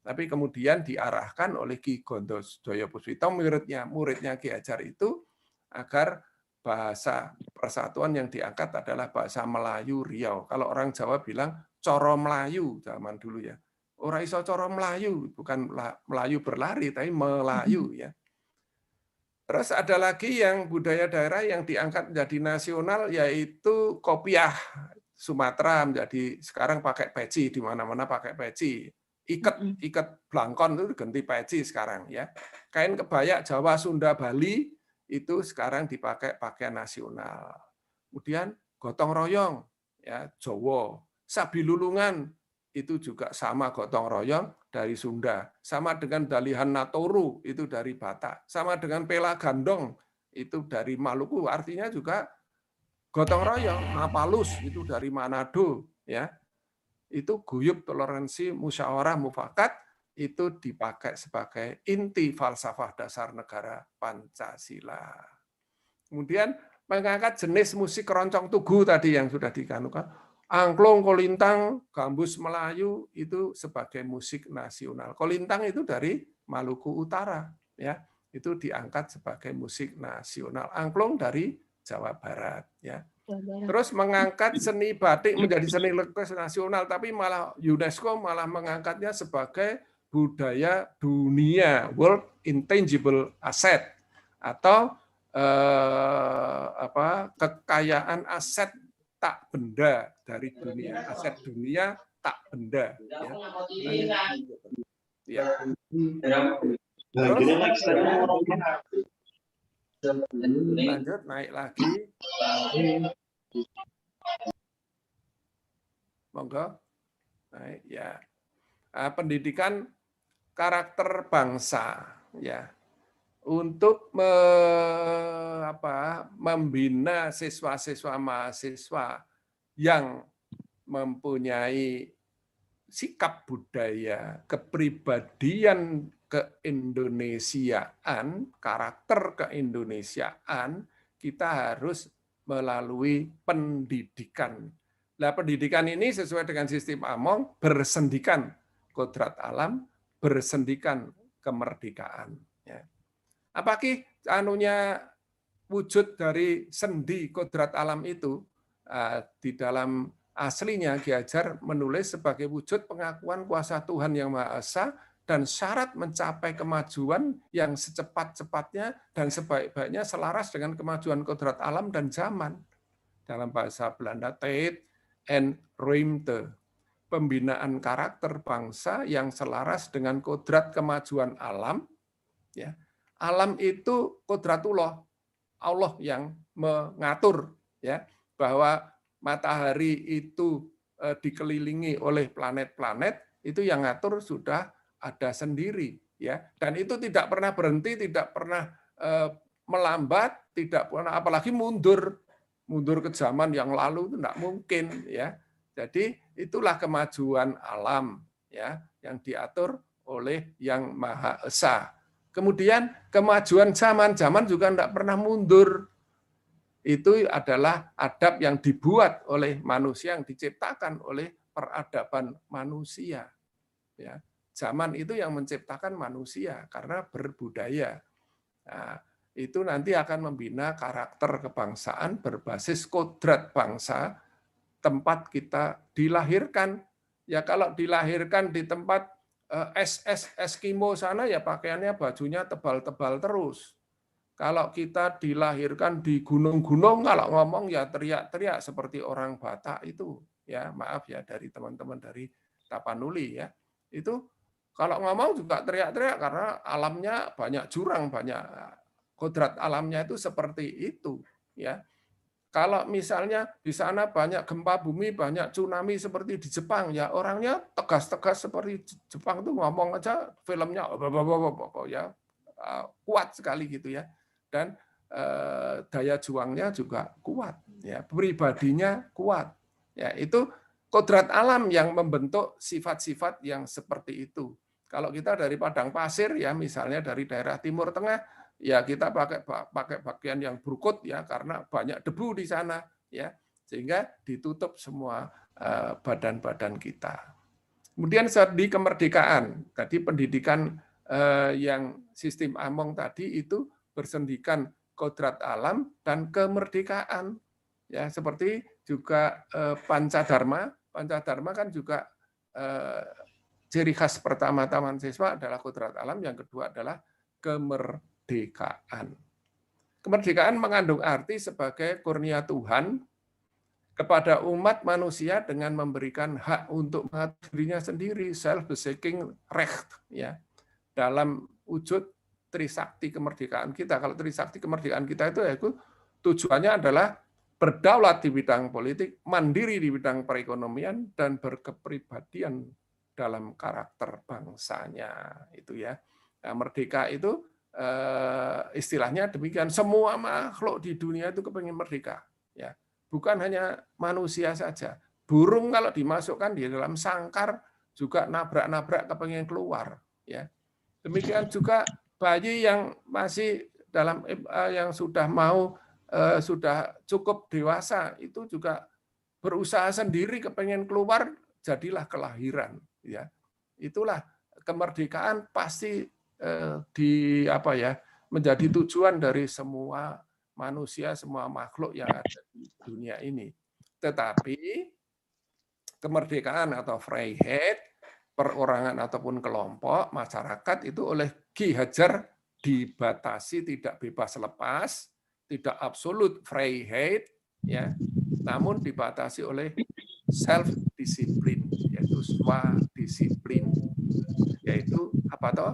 Tapi kemudian diarahkan oleh Ki Gondodoyo Puspito, muridnya Ki Hajar itu, agar bahasa persatuan yang diangkat adalah bahasa Melayu Riau. Kalau orang Jawa bilang coro Melayu zaman dulu ya. Ora iso coro Melayu, bukan Melayu berlari, tapi Melayu ya. Terus ada lagi yang budaya daerah yang diangkat menjadi nasional, yaitu kopiah. Sumatera menjadi sekarang pakai peci, di mana-mana pakai peci. Ikat blangkon itu ganti peci sekarang ya. Kain kebaya Jawa, Sunda, Bali itu sekarang dipakai pakaian nasional. Kemudian gotong royong ya Jawa, sabi lulungan itu juga sama gotong royong dari Sunda, sama dengan dalihan Natoru itu dari Batak, sama dengan pela gandong itu dari Maluku, artinya juga gotong royong. Mapalus itu dari Manado ya. Itu guyub toleransi musyawarah mufakat itu dipakai sebagai inti falsafah dasar negara Pancasila. Kemudian mengangkat jenis musik keroncong tugu tadi yang sudah dikanukan, angklung, kolintang, gambus Melayu itu sebagai musik nasional. Kolintang itu dari Maluku Utara ya, itu diangkat sebagai musik nasional. Angklung dari Jawa Barat ya. Terus mengangkat seni batik menjadi seni nasional, tapi malah UNESCO malah mengangkatnya sebagai budaya dunia, World Intangible Asset, atau kekayaan aset tak benda dari dunia, aset dunia tak benda. Ya. Terus lanjut naik lagi. Monggo. Naik ya. Pendidikan karakter bangsa ya. Untuk membina siswa-siswa mahasiswa yang mempunyai sikap budaya, kepribadian keindonesiaan, karakter keindonesiaan, kita harus melalui pendidikan. Nah, pendidikan ini sesuai dengan sistem Among, bersendikan kodrat alam, bersendikan kemerdekaan. Ya. Apakah wujud dari sendi kodrat alam itu di dalam aslinya Ki Hajar menulis sebagai wujud pengakuan kuasa Tuhan Yang Maha Esa dan syarat mencapai kemajuan yang secepat-cepatnya dan sebaik-baiknya selaras dengan kemajuan kodrat alam dan zaman. Dalam bahasa Belanda, tijd en ruimte. Pembinaan karakter bangsa yang selaras dengan kodrat kemajuan alam. Ya. Alam itu kodratullah, Allah yang mengatur, ya, bahwa matahari itu dikelilingi oleh planet-planet, itu yang ngatur sudah ada sendiri, ya, dan itu tidak pernah berhenti, tidak pernah melambat, tidak pernah apalagi mundur ke zaman yang lalu itu tidak mungkin, ya. Jadi itulah kemajuan alam, ya, yang diatur oleh Yang Maha Esa. Kemudian kemajuan zaman juga tidak pernah mundur. Itu adalah adab yang dibuat oleh manusia, yang diciptakan oleh peradaban manusia. Ya, zaman itu yang menciptakan manusia karena berbudaya. Nah, itu nanti akan membina karakter kebangsaan berbasis kodrat bangsa tempat kita dilahirkan. Ya kalau dilahirkan di tempat Eskimo sana ya pakaiannya bajunya tebal-tebal terus. Kalau kita dilahirkan di gunung-gunung, kalau ngomong ya teriak-teriak seperti orang Batak itu. Ya maaf ya dari teman-teman dari Tapanuli ya. Itu kalau ngomong juga teriak-teriak karena alamnya banyak jurang, banyak kodrat alamnya itu seperti itu. Ya. Kalau misalnya di sana banyak gempa bumi, banyak tsunami seperti di Jepang, ya orangnya tegas-tegas seperti Jepang tuh ngomong aja filmnya ya kuat sekali gitu ya, dan daya juangnya juga kuat. ya, pribadinya kuat. Ya, itu kodrat alam yang membentuk sifat-sifat yang seperti itu. Kalau kita dari padang pasir ya, misalnya dari daerah Timur Tengah, ya kita pakai pakaian yang berukut ya karena banyak debu di sana ya, sehingga ditutup semua badan-badan kita. Kemudian di kemerdekaan, tadi pendidikan yang sistem Among tadi itu bersendikan kodrat alam dan kemerdekaan. Ya, seperti juga Pancadharma. Pancadharma kan juga ciri khas pertama taman siswa adalah kodrat alam, yang kedua adalah kemerdekaan. Kemerdekaan mengandung arti sebagai kurnia Tuhan kepada umat manusia dengan memberikan hak untuk mengatur dirinya sendiri, self-seeking recht, ya, dalam wujud trisakti kemerdekaan kita. Kalau trisakti kemerdekaan kita itu tujuannya adalah berdaulat di bidang politik, mandiri di bidang perekonomian, dan berkepribadian dalam karakter bangsanya. Itu ya. Nah, merdeka itu istilahnya demikian. Semua makhluk di dunia itu kepengen merdeka. Ya. Bukan hanya manusia saja. Burung kalau dimasukkan di dalam sangkar juga nabrak-nabrak kepengen keluar. Ya. Demikian juga bayi yang masih dalam yang sudah sudah cukup dewasa itu juga berusaha sendiri kepengen keluar, jadilah kelahiran. Ya. Itulah kemerdekaan pasti menjadi tujuan dari semua manusia, semua makhluk yang ada di dunia ini. Tetapi kemerdekaan atau Vrijheid, perorangan ataupun kelompok, masyarakat itu oleh Ki Hajar dibatasi, tidak bebas lepas, tidak absolut Vrijheid, ya, namun dibatasi oleh self-disiplin, yaitu swadisiplin, yaitu apa toh?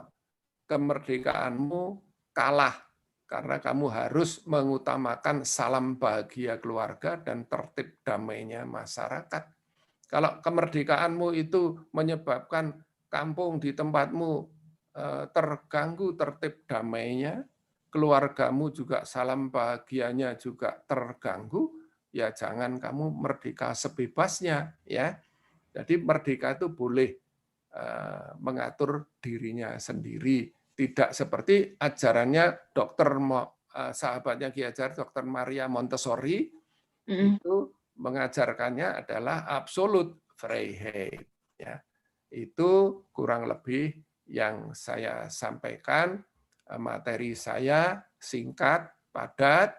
Kemerdekaanmu kalah karena kamu harus mengutamakan salam bahagia keluarga dan tertib damainya masyarakat. Kalau kemerdekaanmu itu menyebabkan kampung di tempatmu terganggu tertib damainya, keluargamu juga salam bahagianya juga terganggu, ya jangan kamu merdeka sebebasnya, ya. Jadi merdeka itu boleh mengatur dirinya sendiri. Tidak seperti ajarannya sahabatnya Ki Hajar, Dr. Maria Montessori, itu mengajarkannya adalah absolut Vrijheid. Ya. Itu kurang lebih yang saya sampaikan. Materi saya singkat, padat,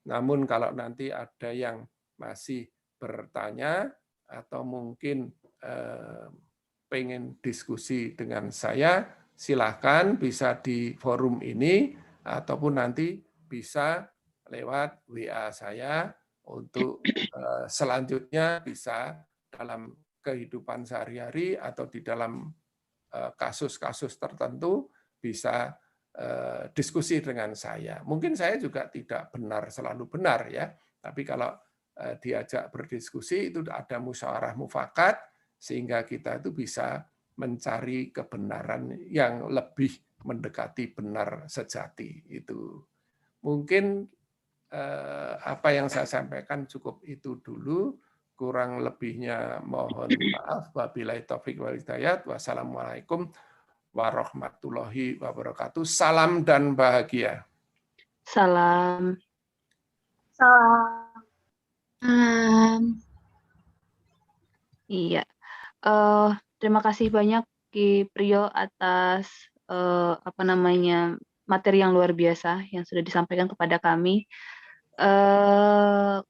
namun kalau nanti ada yang masih bertanya atau mungkin pengen diskusi dengan saya, silakan bisa di forum ini ataupun nanti bisa lewat WA saya untuk selanjutnya bisa dalam kehidupan sehari-hari atau di dalam kasus-kasus tertentu bisa diskusi dengan saya. Mungkin saya juga tidak selalu benar ya, tapi kalau diajak berdiskusi itu ada musyawarah mufakat sehingga kita itu bisa mencari kebenaran yang lebih mendekati benar sejati. Itu mungkin apa yang saya sampaikan cukup itu dulu, kurang lebihnya mohon maaf. Wabillahi taufik wal hidayat. Wassalamualaikum warahmatullahi wabarakatuh. Salam dan bahagia. Salam. Iya. Terima kasih banyak Ki Priyo atas materi yang luar biasa yang sudah disampaikan kepada kami.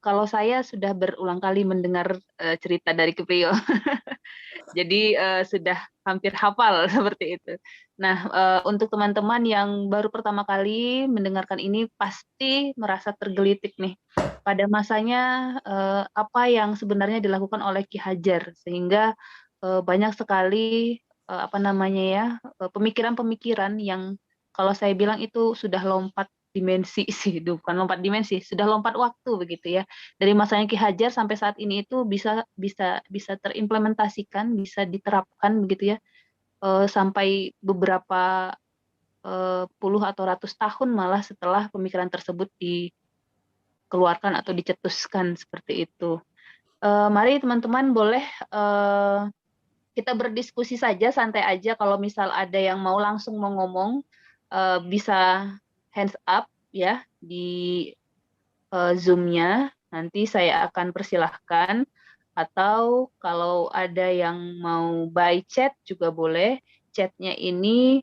Kalau saya sudah berulang kali mendengar cerita dari Ki Priyo, jadi sudah hampir hafal seperti itu. Nah, untuk teman-teman yang baru pertama kali mendengarkan ini pasti merasa tergelitik nih pada masanya apa yang sebenarnya dilakukan oleh Ki Hajar, sehingga banyak sekali pemikiran-pemikiran yang kalau saya bilang itu sudah lompat dimensi sih, bukan lompat dimensi, sudah lompat waktu begitu ya. Dari masanya Ki Hajar sampai saat ini itu bisa terimplementasikan, bisa diterapkan begitu ya, sampai beberapa puluh atau ratus tahun malah setelah pemikiran tersebut dikeluarkan atau dicetuskan seperti itu. Mari teman-teman boleh kita berdiskusi saja, santai aja. Kalau misal ada yang mau langsung mau ngomong, bisa hands up ya di Zoom-nya. Nanti saya akan persilahkan. Atau kalau ada yang mau by chat juga boleh. Chatnya ini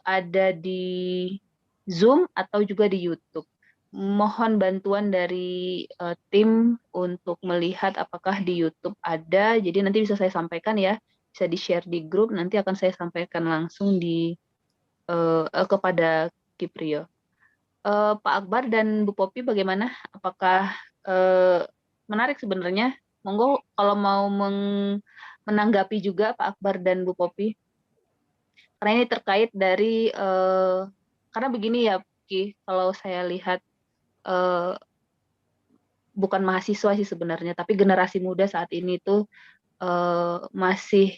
ada di Zoom atau juga di YouTube. Mohon bantuan dari tim untuk melihat apakah di YouTube ada. Jadi nanti bisa saya sampaikan ya, bisa di-share di grup. Nanti akan saya sampaikan langsung di kepada Kiprio. Pak Akbar dan Bu Popi bagaimana? Apakah menarik sebenarnya? Monggo kalau mau menanggapi juga Pak Akbar dan Bu Popi. Karena ini terkait dari karena begini ya, Ki, kalau saya lihat bukan mahasiswa sih sebenarnya, tapi generasi muda saat ini tuh masih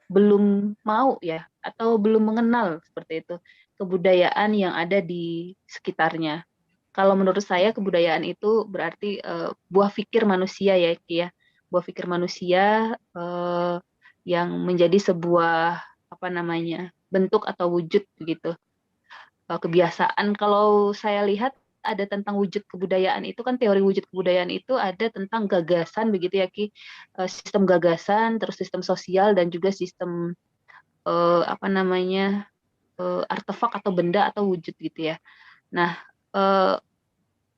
belum mau ya, atau belum mengenal seperti itu kebudayaan yang ada di sekitarnya. Kalau menurut saya kebudayaan itu berarti buah pikir manusia ya, Ki ya, buah pikir manusia yang menjadi sebuah apa namanya bentuk atau wujud begitu. Kebiasaan kalau saya lihat ada tentang wujud kebudayaan itu kan, teori wujud kebudayaan itu ada tentang gagasan begitu ya Ki, sistem gagasan, terus sistem sosial dan juga sistem apa namanya artefak atau benda atau wujud gitu ya. Nah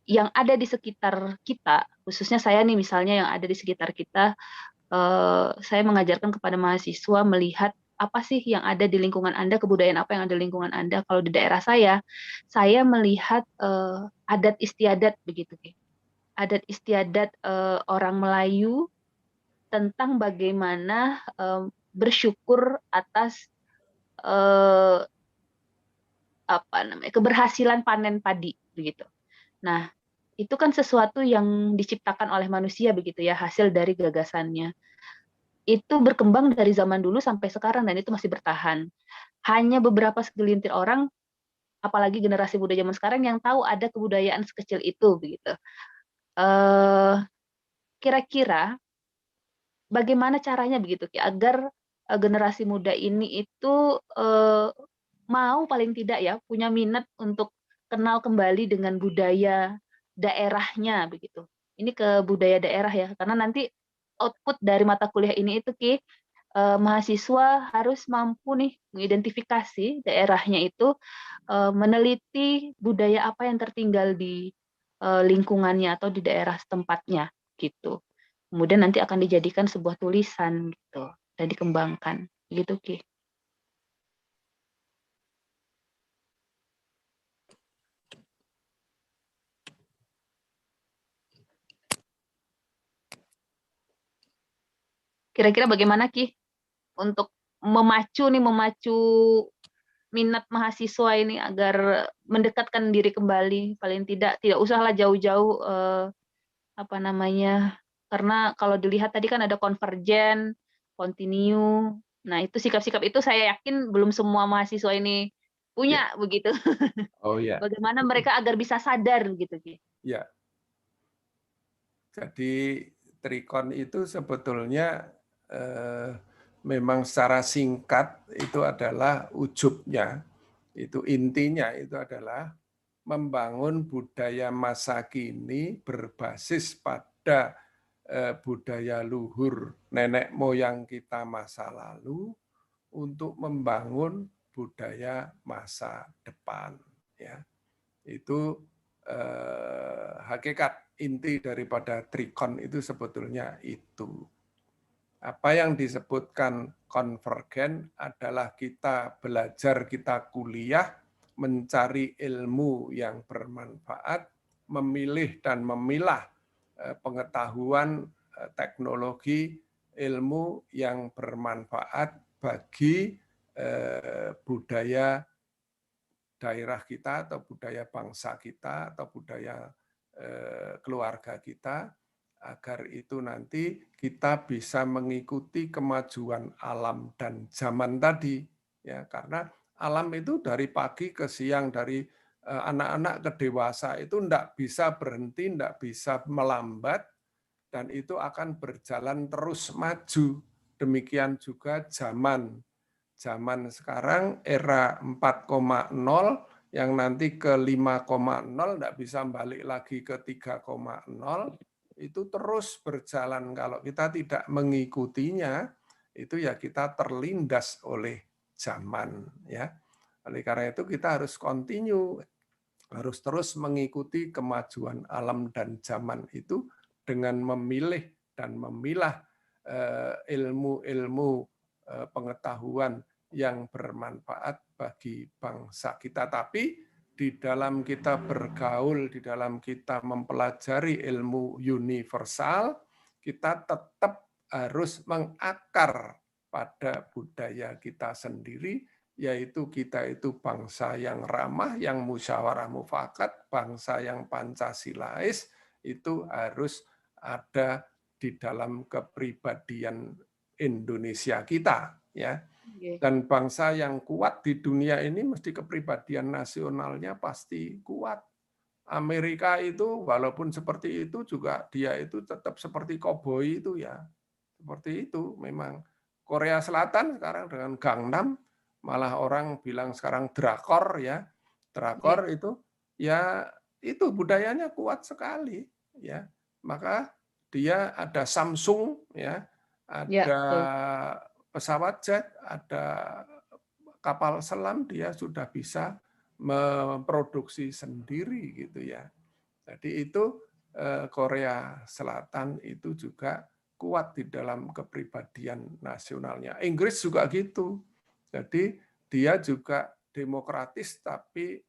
yang ada di sekitar kita, khususnya saya nih misalnya yang ada di sekitar kita, saya mengajarkan kepada mahasiswa melihat apa sih yang ada di lingkungan Anda, kebudayaan apa yang ada di lingkungan Anda. Kalau di daerah saya melihat adat istiadat begitu, adat istiadat orang Melayu tentang bagaimana bersyukur atas apa namanya keberhasilan panen padi begitu. Nah, itu kan sesuatu yang diciptakan oleh manusia begitu ya, hasil dari gagasannya. Itu berkembang dari zaman dulu sampai sekarang dan itu masih bertahan. Hanya beberapa segelintir orang, apalagi generasi muda zaman sekarang yang tahu ada kebudayaan sekecil itu begitu. Kira-kira bagaimana caranya begitu agar generasi muda ini itu mau paling tidak ya punya minat untuk kenal kembali dengan budaya daerahnya begitu. Ini ke budaya daerah ya, karena nanti output dari mata kuliah ini itu Ki, mahasiswa harus mampu nih mengidentifikasi daerahnya itu, meneliti budaya apa yang tertinggal di lingkungannya atau di daerah tempatnya gitu. Kemudian nanti akan dijadikan sebuah tulisan gitu dan dikembangkan gitu Ki. Kira-kira bagaimana Ki untuk memacu minat mahasiswa ini agar mendekatkan diri kembali, paling tidak usahlah jauh-jauh apa namanya, karena kalau dilihat tadi kan ada konvergen, kontinu. Nah, itu sikap-sikap itu saya yakin belum semua mahasiswa ini punya begitu. Oh ya. Bagaimana mereka agar bisa sadar gitu Ki. Ya. Jadi trikon itu sebetulnya memang secara singkat itu adalah ujubnya, itu intinya itu adalah membangun budaya masa kini berbasis pada budaya luhur nenek moyang kita masa lalu untuk membangun budaya masa depan. Ya, itu hakikat inti daripada trikon itu sebetulnya itu. Apa yang disebutkan konvergen adalah kita belajar, kita kuliah, mencari ilmu yang bermanfaat, memilih dan memilah pengetahuan, teknologi, ilmu yang bermanfaat bagi budaya daerah kita atau budaya bangsa kita atau budaya keluarga kita, agar itu nanti kita bisa mengikuti kemajuan alam dan zaman tadi, ya, karena alam itu dari pagi ke siang, dari anak-anak ke dewasa itu tidak bisa berhenti, tidak bisa melambat, dan itu akan berjalan terus maju. Demikian juga zaman sekarang era 4,0 yang nanti ke 5,0 tidak bisa balik lagi ke 3,0, itu terus berjalan. Kalau kita tidak mengikutinya, itu ya kita terlindas oleh zaman, ya. Oleh karena itu kita harus continue, harus terus mengikuti kemajuan alam dan zaman itu dengan memilih dan memilah ilmu-ilmu pengetahuan yang bermanfaat bagi bangsa kita. Tapi di dalam kita bergaul, di dalam kita mempelajari ilmu universal, kita tetap harus mengakar pada budaya kita sendiri, yaitu kita itu bangsa yang ramah, yang musyawarah mufakat, bangsa yang Pancasilais, itu harus ada di dalam kepribadian Indonesia kita, ya. Dan bangsa yang kuat di dunia ini mesti kepribadian nasionalnya pasti kuat. Amerika itu walaupun seperti itu juga dia itu tetap seperti koboi itu, ya. Seperti itu memang. Korea Selatan sekarang dengan Gangnam, malah orang bilang sekarang drakor, ya. Drakor itu ya itu budayanya kuat sekali, ya. Maka dia ada Samsung, ya. Ada pesawat jet, ada kapal selam, dia sudah bisa memproduksi sendiri gitu, ya. Jadi itu Korea Selatan itu juga kuat di dalam kepribadian nasionalnya. Inggris juga gitu. Jadi dia juga demokratis tapi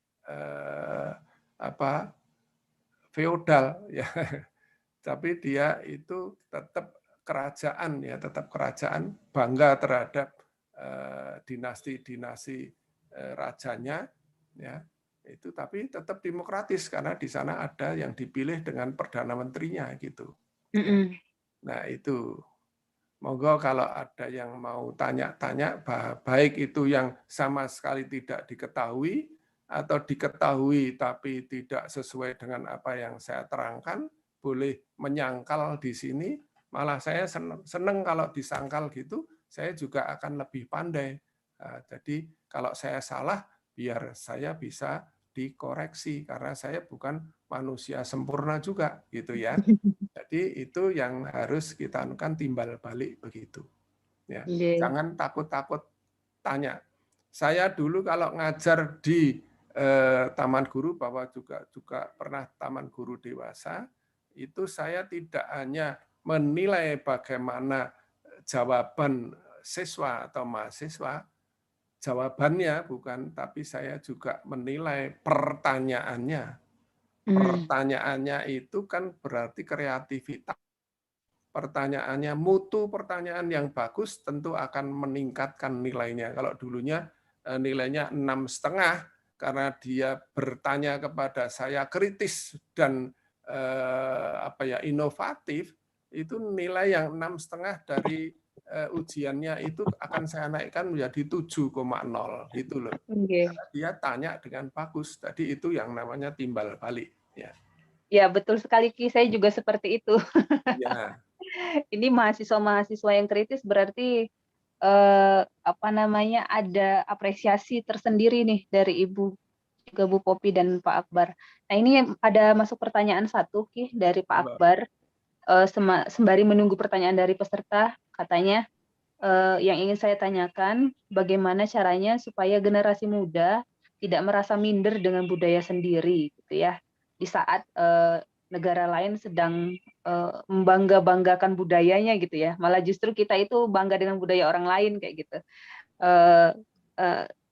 feodal, ya. Tapi dia itu tetap kerajaan, ya, tetap kerajaan, bangga terhadap dinasti-dinasti rajanya, ya. Itu tapi tetap demokratis karena di sana ada yang dipilih dengan perdana menterinya gitu. Ya. Nah, itu monggo kalau ada yang mau tanya-tanya, baik itu yang sama sekali tidak diketahui atau diketahui tapi tidak sesuai dengan apa yang saya terangkan, boleh menyangkal di sini. Malah saya senang kalau disangkal gitu, saya juga akan lebih pandai. Jadi kalau saya salah, biar saya bisa dikoreksi karena saya bukan manusia sempurna juga, gitu ya. Jadi itu yang harus kita anukan, timbal balik begitu. Ya, jangan takut-takut tanya. Saya dulu kalau ngajar di Taman Guru, bahwa juga pernah Taman Guru Dewasa, itu saya tidak hanya menilai bagaimana jawaban siswa atau mahasiswa, jawabannya bukan, tapi saya juga menilai pertanyaannya. Pertanyaannya itu kan berarti kreativitas. Pertanyaannya, mutu pertanyaan yang bagus tentu akan meningkatkan nilainya. Kalau dulunya nilainya 6,5 karena dia bertanya kepada saya kritis dan inovatif, itu nilai yang 6,5 dari ujiannya itu akan saya naikkan menjadi 7,0 gitu loh. Karena dia tanya dengan bagus. Tadi itu yang namanya timbal balik, ya. Ya, betul sekali Ki, saya juga seperti itu. Ya. Ini mahasiswa-mahasiswa yang kritis berarti ada apresiasi tersendiri nih dari Ibu juga Bu Popi dan Pak Akbar. Nah, ini ada masuk pertanyaan satu Ki dari Pak Akbar. Sembari menunggu pertanyaan dari peserta, katanya yang ingin saya tanyakan, bagaimana caranya supaya generasi muda tidak merasa minder dengan budaya sendiri, gitu ya, di saat negara lain sedang membangga-banggakan budayanya, gitu ya, malah justru kita itu bangga dengan budaya orang lain kayak gitu.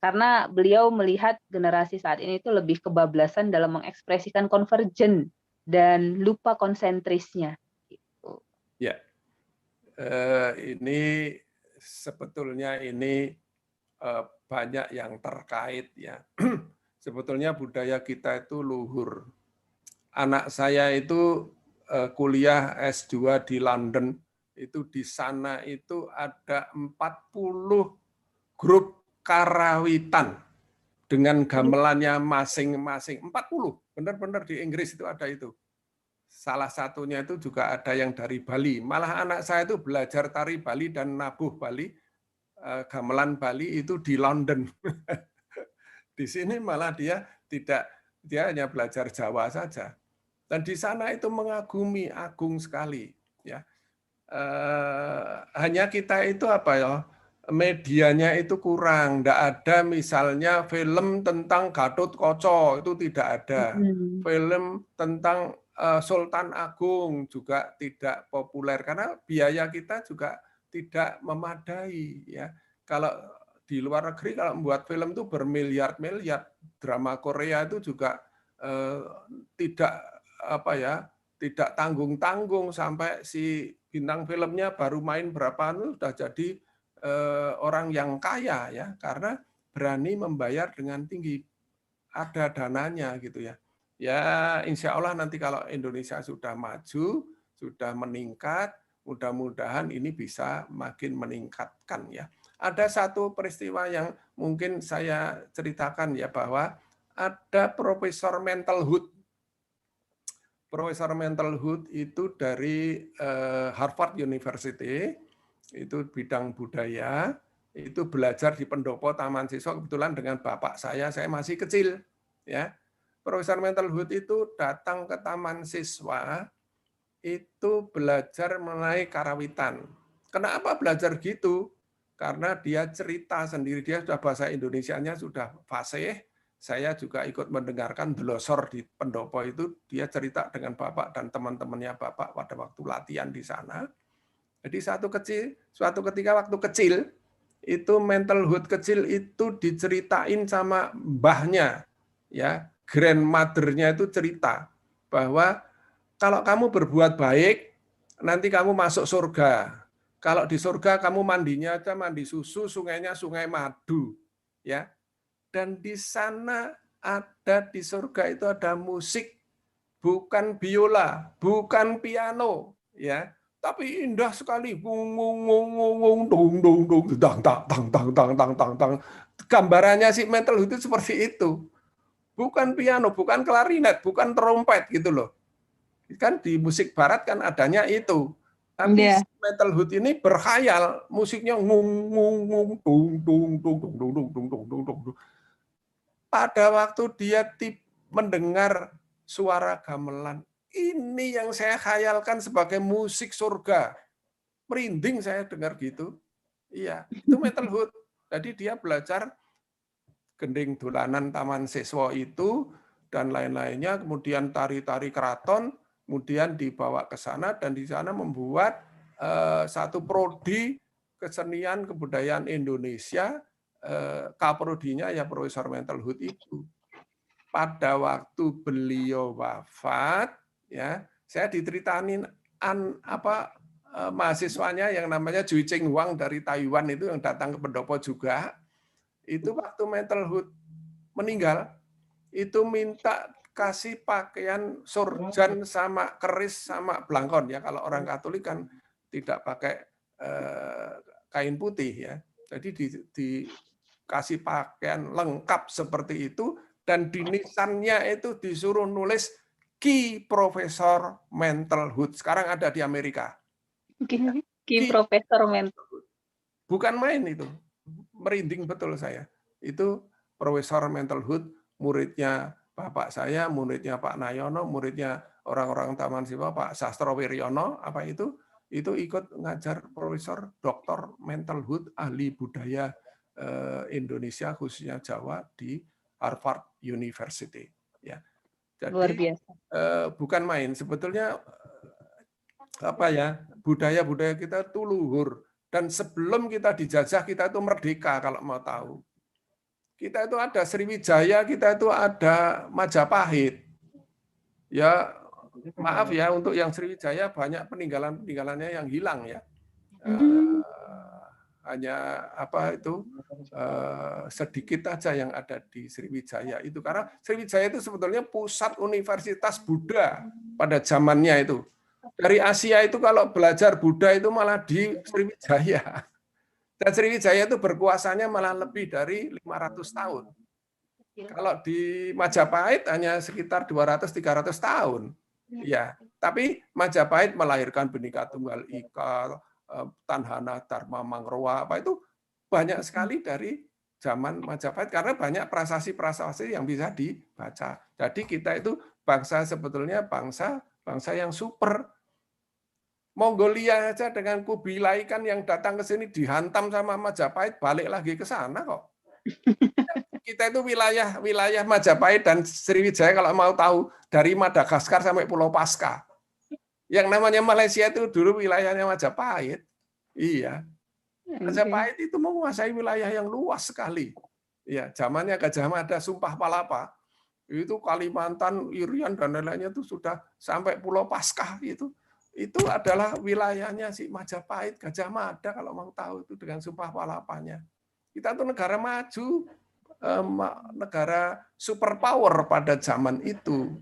Karena beliau melihat generasi saat ini itu lebih kebablasan dalam mengekspresikan konvergen dan lupa konsentrisnya. Gitu. Ya, ini sebetulnya ini banyak yang terkait, ya. Sebetulnya budaya kita itu luhur. Anak saya itu kuliah S2 di London, itu di sana itu ada 40 grup karawitan dengan gamelannya masing-masing 40, benar-benar di Inggris itu ada itu. Salah satunya itu juga ada yang dari Bali. Malah anak saya itu belajar tari Bali dan nabuh Bali, gamelan Bali itu di London. Di sini malah dia hanya belajar Jawa saja. Dan di sana itu mengagumi, agung sekali. Ya, hanya kita itu apa ya? Medianya itu kurang, tidak ada misalnya film tentang Gatot Kaca, itu tidak ada. Film tentang Sultan Agung juga tidak populer karena biaya kita juga tidak memadai, ya. Kalau di luar negeri kalau membuat film itu bermiliar-miliar, drama Korea itu juga tidak tidak tanggung-tanggung sampai si bintang filmnya baru main berapa itu sudah jadi orang yang kaya, ya, karena berani membayar dengan tinggi, ada dananya gitu ya. Ya, insya Allah nanti kalau Indonesia sudah maju, sudah meningkat, mudah-mudahan ini bisa makin meningkatkan, ya. Ada satu peristiwa yang mungkin saya ceritakan, ya, bahwa ada Profesor Mental Hood. Profesor Mental Hood itu dari Harvard University, itu bidang budaya, itu belajar di pendopo Taman Siswa, kebetulan dengan bapak saya masih kecil, ya. Profesor Mental Hood itu datang ke Taman Siswa, itu belajar mengenai karawitan. Kenapa belajar gitu? Karena dia cerita sendiri, dia sudah bahasa Indonesianya sudah fasih. Saya juga ikut mendengarkan delosor di pendopo itu, dia cerita dengan bapak dan teman-temannya bapak pada waktu latihan di sana. Jadi suatu ketika waktu kecil, itu Mental Hood kecil itu diceritain sama mbahnya, ya, grandmother-nya itu cerita bahwa kalau kamu berbuat baik, nanti kamu masuk surga. Kalau di surga kamu mandinya aja mandi susu, sungainya sungai madu, ya. Dan di sana ada di surga itu ada musik, bukan biola, bukan piano, ya. Tapi indah sekali, gambarannya si Mental Hood itu seperti itu, bukan piano, bukan klarinet, bukan trompet gitu loh. Kan di musik barat kan adanya itu, tapi Mental Hood ini berkhayal, musiknya pada waktu dia mendengar suara gamelan. Ini yang saya khayalkan sebagai musik surga. Merinding saya dengar gitu. Iya, itu Mental Hood. Jadi dia belajar gending dolanan Taman Siswa itu dan lain-lainnya, kemudian tari-tari keraton, kemudian dibawa ke sana dan di sana membuat satu prodi kesenian kebudayaan Indonesia, kaprodinya ya Profesor Mental Hood itu. Pada waktu beliau wafat, ya, saya diceritainin mahasiswanya yang namanya Jui Ching Huang dari Taiwan itu yang datang ke pendopo juga. Itu waktu Mental Hood meninggal, itu minta kasih pakaian surjan sama keris sama blangkon, ya. Kalau orang Katolik kan tidak pakai kain putih, ya. Jadi dikasih pakaian lengkap seperti itu dan di nisannya itu disuruh nulis Ki Profesor Mental Hood. Sekarang ada di Amerika. Ki Profesor Mental Hood. Bukan main itu. Merinding betul saya. Itu Profesor Mental Hood, muridnya bapak saya, muridnya Pak Nayono, muridnya orang-orang Taman Siswa, Pak Sastro Wiryono, apa itu ikut ngajar Profesor Dr. Mental Hood, ahli budaya Indonesia, khususnya Jawa, di Harvard University. Ya. Jadi, luar biasa. Bukan main. Sebetulnya budaya-budaya kita itu luhur. Dan sebelum kita dijajah, kita itu merdeka kalau mau tahu. Kita itu ada Sriwijaya, kita itu ada Majapahit. Ya, maaf ya untuk yang Sriwijaya banyak peninggalannya yang hilang, ya. Hanya sedikit aja yang ada di Sriwijaya itu, karena Sriwijaya itu sebetulnya pusat universitas Buddha pada zamannya itu. Dari Asia itu kalau belajar Buddha itu malah di Sriwijaya. Dan Sriwijaya itu berkuasanya malah lebih dari 500 tahun. Kalau di Majapahit hanya sekitar 200-300 tahun. Ya, tapi Majapahit melahirkan Bhinneka Tunggal Ika, Tanhana Dharma Mangrowa, apa itu banyak sekali dari zaman Majapahit karena banyak prasasti-prasasti yang bisa dibaca. Jadi kita itu bangsa sebetulnya bangsa yang super. Mongolia aja dengan Kubilai kan yang datang ke sini dihantam sama Majapahit, balik lagi ke sana kok. Kita itu wilayah Majapahit dan Sriwijaya kalau mau tahu dari Madagaskar sampai Pulau Paskah. Yang namanya Malaysia itu dulu wilayahnya Majapahit. Iya. Majapahit itu menguasai wilayah yang luas sekali. Ya, zamannya Gajah Mada, Sumpah Palapa. Itu Kalimantan, Irian dan lain-lainnya itu sudah sampai Pulau Paskah itu. Itu adalah wilayahnya si Majapahit, Gajah Mada kalau mau tahu itu dengan Sumpah Palapanya. Kita tuh negara maju, negara superpower pada zaman itu.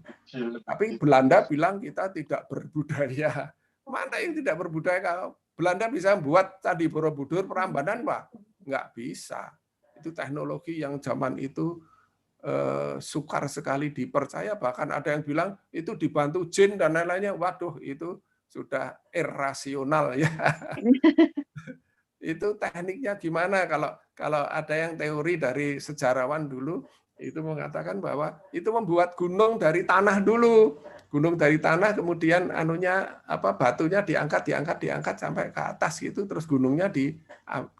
Tapi Belanda bilang kita tidak berbudaya. Mana yang tidak berbudaya? Kalau Belanda bisa buat Candi Borobudur, Prambanan, Pak? Nggak bisa. Itu teknologi yang zaman itu sukar sekali dipercaya. Bahkan ada yang bilang itu dibantu jin dan lain-lainnya. Waduh, itu sudah irasional ya. Itu tekniknya gimana kalau ada yang teori dari sejarawan dulu itu mengatakan bahwa itu membuat gunung dari tanah dulu. Gunung dari tanah kemudian batunya diangkat sampai ke atas gitu terus gunungnya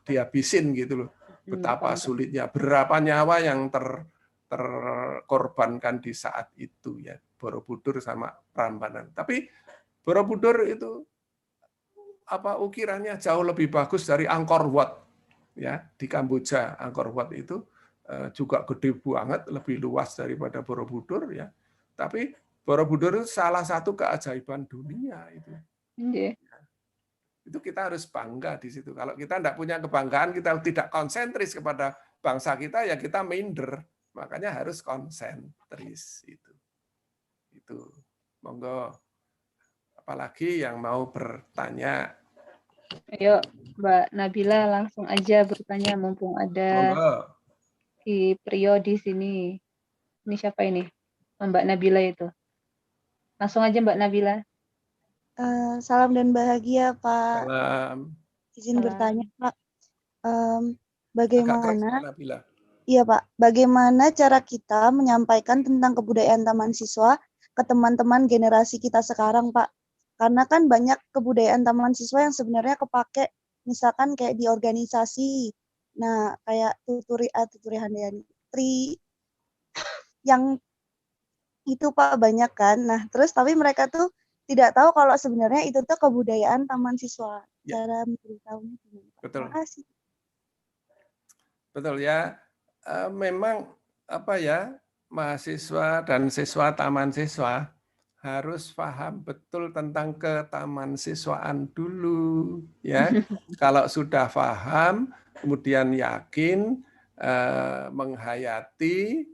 dihabisin gitu loh. Betapa sulitnya, berapa nyawa yang terkorbankan di saat itu ya, Borobudur sama Prambanan. Tapi Borobudur itu ukirannya jauh lebih bagus dari Angkor Wat ya di Kamboja. Angkor Wat itu juga gede banget, lebih luas daripada Borobudur ya. Tapi Borobudur itu salah satu keajaiban dunia itu. Yeah. Itu kita harus bangga di situ. Kalau kita tidak punya kebanggaan, kita tidak konsentris kepada bangsa kita ya kita minder. Makanya harus konsentris itu. Itu. Monggo. Apalagi yang mau bertanya. Ayo, Mbak Nabila langsung aja bertanya mumpung ada si Prio di sini. Ini siapa ini? Mbak Nabila itu. Langsung aja Mbak Nabila. Salam dan bahagia, Pak. Salam. Izin bertanya, Pak. Bagaimana? Iya, Pak. Bagaimana cara kita menyampaikan tentang kebudayaan Taman Siswa ke teman-teman generasi kita sekarang, Pak? Karena kan banyak kebudayaan taman siswa yang sebenarnya kepake, misalkan kayak di organisasi, nah kayak tuturi handayani, yang itu Pak banyak kan. Nah terus tapi mereka tuh tidak tahu kalau sebenarnya itu tuh kebudayaan taman siswa. Cara memberitahunya gimana Pak? Betul. Terima kasih. Betul ya. Memang mahasiswa dan siswa taman siswa harus paham betul tentang ketaman-siswaan dulu ya. Kalau sudah paham, kemudian yakin, menghayati,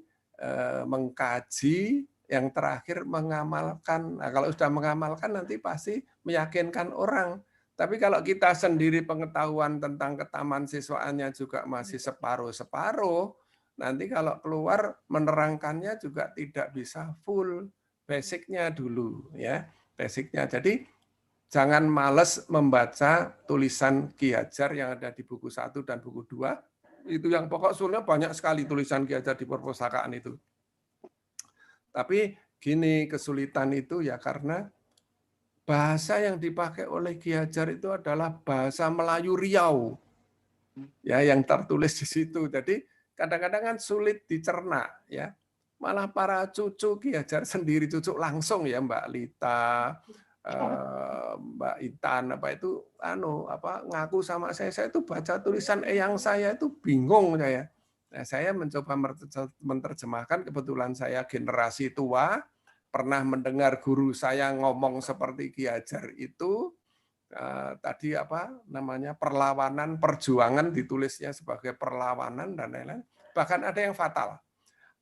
mengkaji, yang terakhir mengamalkan. Nah, kalau sudah mengamalkan nanti pasti meyakinkan orang. Tapi kalau kita sendiri pengetahuan tentang ketaman-siswaannya juga masih separuh-separuh, nanti kalau keluar menerangkannya juga tidak bisa full. Basicnya dulu ya, basicnya. Jadi jangan males membaca tulisan Ki Hajar yang ada di buku 1 dan buku 2. Itu yang pokok soalnya banyak sekali tulisan Ki Hajar di perpustakaan itu. Tapi gini, kesulitan itu ya karena bahasa yang dipakai oleh Ki Hajar itu adalah bahasa Melayu Riau. Ya, yang tertulis di situ. Jadi kadang-kadang kan sulit dicerna ya. Malah para cucu Ki Hajar sendiri, cucu langsung ya Mbak Lita, Mbak Intan ngaku sama saya itu baca tulisan eyang saya itu bingung saya. Nah, saya mencoba menerjemahkan, kebetulan saya generasi tua, pernah mendengar guru saya ngomong seperti Ki Hajar itu tadi perlawanan, perjuangan ditulisnya sebagai perlawanan dan lain-lain. Bahkan ada yang fatal.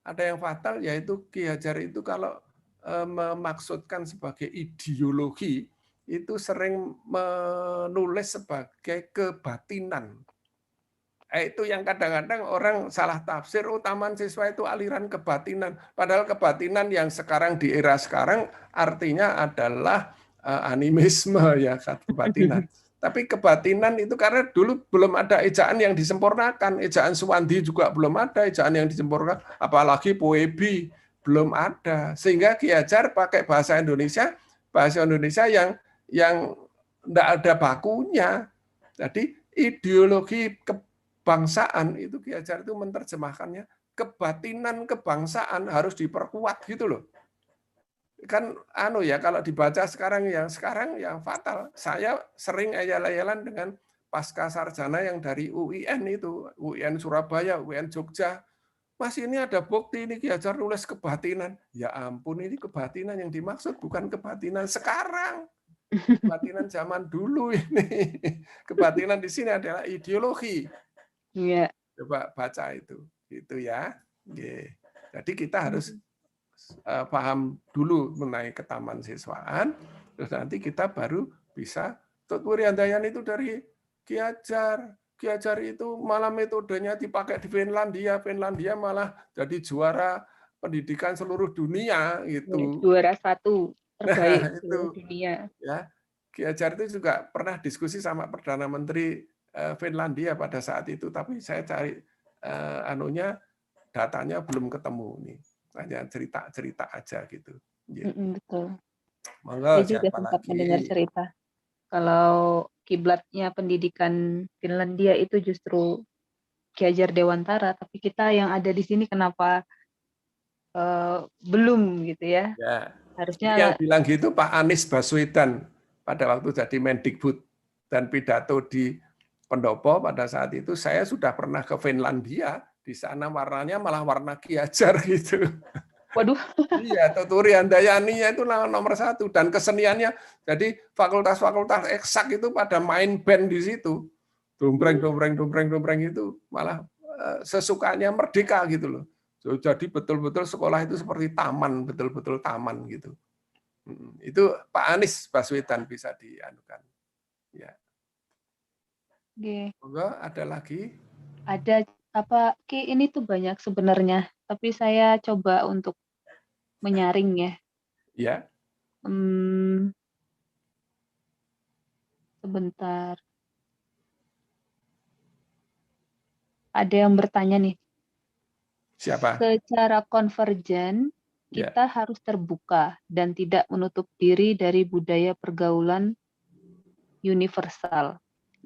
Ada yang fatal yaitu Ki Hajar itu kalau memaksudkan sebagai ideologi itu sering menulis sebagai kebatinan. Itu yang kadang-kadang orang salah tafsir, taman siswa itu aliran kebatinan. Padahal kebatinan yang sekarang di era sekarang artinya adalah animisme ya, kebatinan. Tapi kebatinan itu karena dulu belum ada ejaan yang disempurnakan. Ejaan Suwandi juga belum ada, ejaan yang disempurnakan. Apalagi Poebi belum ada. Sehingga Ki Hajar pakai bahasa Indonesia yang tidak ada bakunya. Jadi ideologi kebangsaan itu Ki Hajar itu menerjemahkannya kebatinan kebangsaan harus diperkuat gitu loh. Kan kalau dibaca sekarang yang fatal. Saya sering ayal-ayalan dengan pasca sarjana yang dari UIN itu, UIN Surabaya, UIN Jogja. Mas, ini ada bukti ini Ki Hajar nulis kebatinan. Ya ampun, ini kebatinan yang dimaksud bukan kebatinan sekarang. Kebatinan zaman dulu ini. Kebatinan di sini adalah ideologi. Iya. Coba baca itu ya. Jadi kita harus paham dulu mengenai ketaman siswaan, terus nanti kita baru bisa. Tutwuri Handayani itu dari Ki Hajar. Ki Hajar itu malah metodenya dipakai di Finlandia. Finlandia malah jadi juara pendidikan seluruh dunia gitu. Juara 1 terbaik seluruh dunia. Ya, Ki Hajar itu juga pernah diskusi sama Perdana Menteri Finlandia pada saat itu, tapi saya cari datanya belum ketemu nih, hanya cerita aja gitu. Betul. Monggo, Saya juga sempat mendengar cerita kalau kiblatnya pendidikan Finlandia itu justru Ki Hajar Dewantara, tapi kita yang ada di sini kenapa belum gitu ya? Ya. Harusnya yang bilang gitu Pak Anies Baswedan pada waktu jadi Mendikbud dan pidato di Pendopo pada saat itu. Saya sudah pernah ke Finlandia, di sana warnanya malah warna Ki Hajar gitu. Waduh. Iya, Tutwuri Handayaninya itu nomor 1 dan keseniannya. Jadi fakultas-fakultas eksak itu pada main band di situ. Dombreng itu malah sesukanya Merdeka gitu loh. Jadi betul-betul sekolah itu seperti taman, betul-betul taman gitu. Itu Pak Anies Baswedan bisa dianukan. Ya. Monggo, ada lagi? Ada apa Ki, ini tuh banyak sebenarnya, tapi saya coba untuk menyaring ya. Ya. Sebentar. Ada yang bertanya nih. Siapa? Secara konvergen, kita harus terbuka dan tidak menutup diri dari budaya pergaulan universal.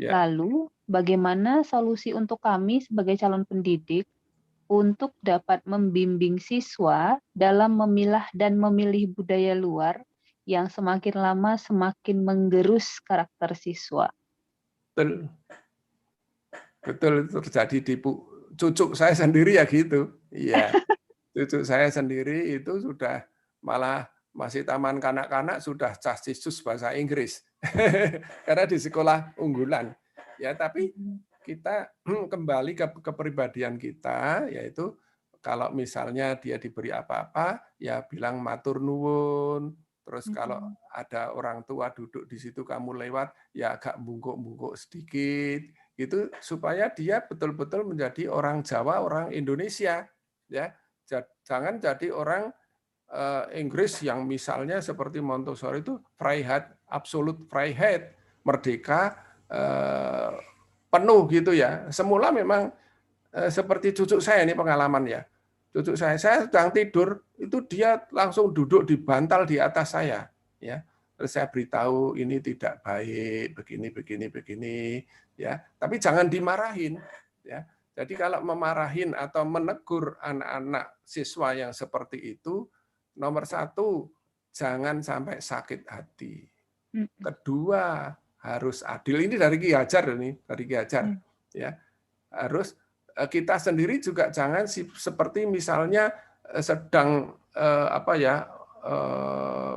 Lalu, bagaimana solusi untuk kami sebagai calon pendidik untuk dapat membimbing siswa dalam memilah dan memilih budaya luar yang semakin lama semakin menggerus karakter siswa? Betul itu terjadi di cucu saya sendiri ya gitu. Iya. Cucu saya sendiri itu sudah malah masih taman kanak-kanak sudah castisus bahasa Inggris. Karena di sekolah unggulan. Ya, tapi kita kembali ke kepribadian kita, yaitu kalau misalnya dia diberi apa-apa, ya bilang matur nuwun. Terus kalau ada orang tua duduk di situ kamu lewat, ya agak bungkuk-bungkuk sedikit. Gitu supaya dia betul-betul menjadi orang Jawa, orang Indonesia. Ya, jangan jadi orang Inggris yang misalnya seperti Montessori itu Freiheit, absolute Freiheit, merdeka penuh gitu ya. Semula memang seperti cucu saya ini pengalaman ya. Cucu saya sedang tidur itu dia langsung duduk di bantal di atas saya ya. Terus saya beritahu ini tidak baik, begini ya. Tapi jangan dimarahin ya. Jadi kalau memarahin atau menegur anak-anak siswa yang seperti itu, nomor 1, jangan sampai sakit hati. Kedua, harus adil. Ini dari Ki Hajar ini, dari Ki Hajar. Ya, harus kita sendiri juga jangan seperti misalnya sedang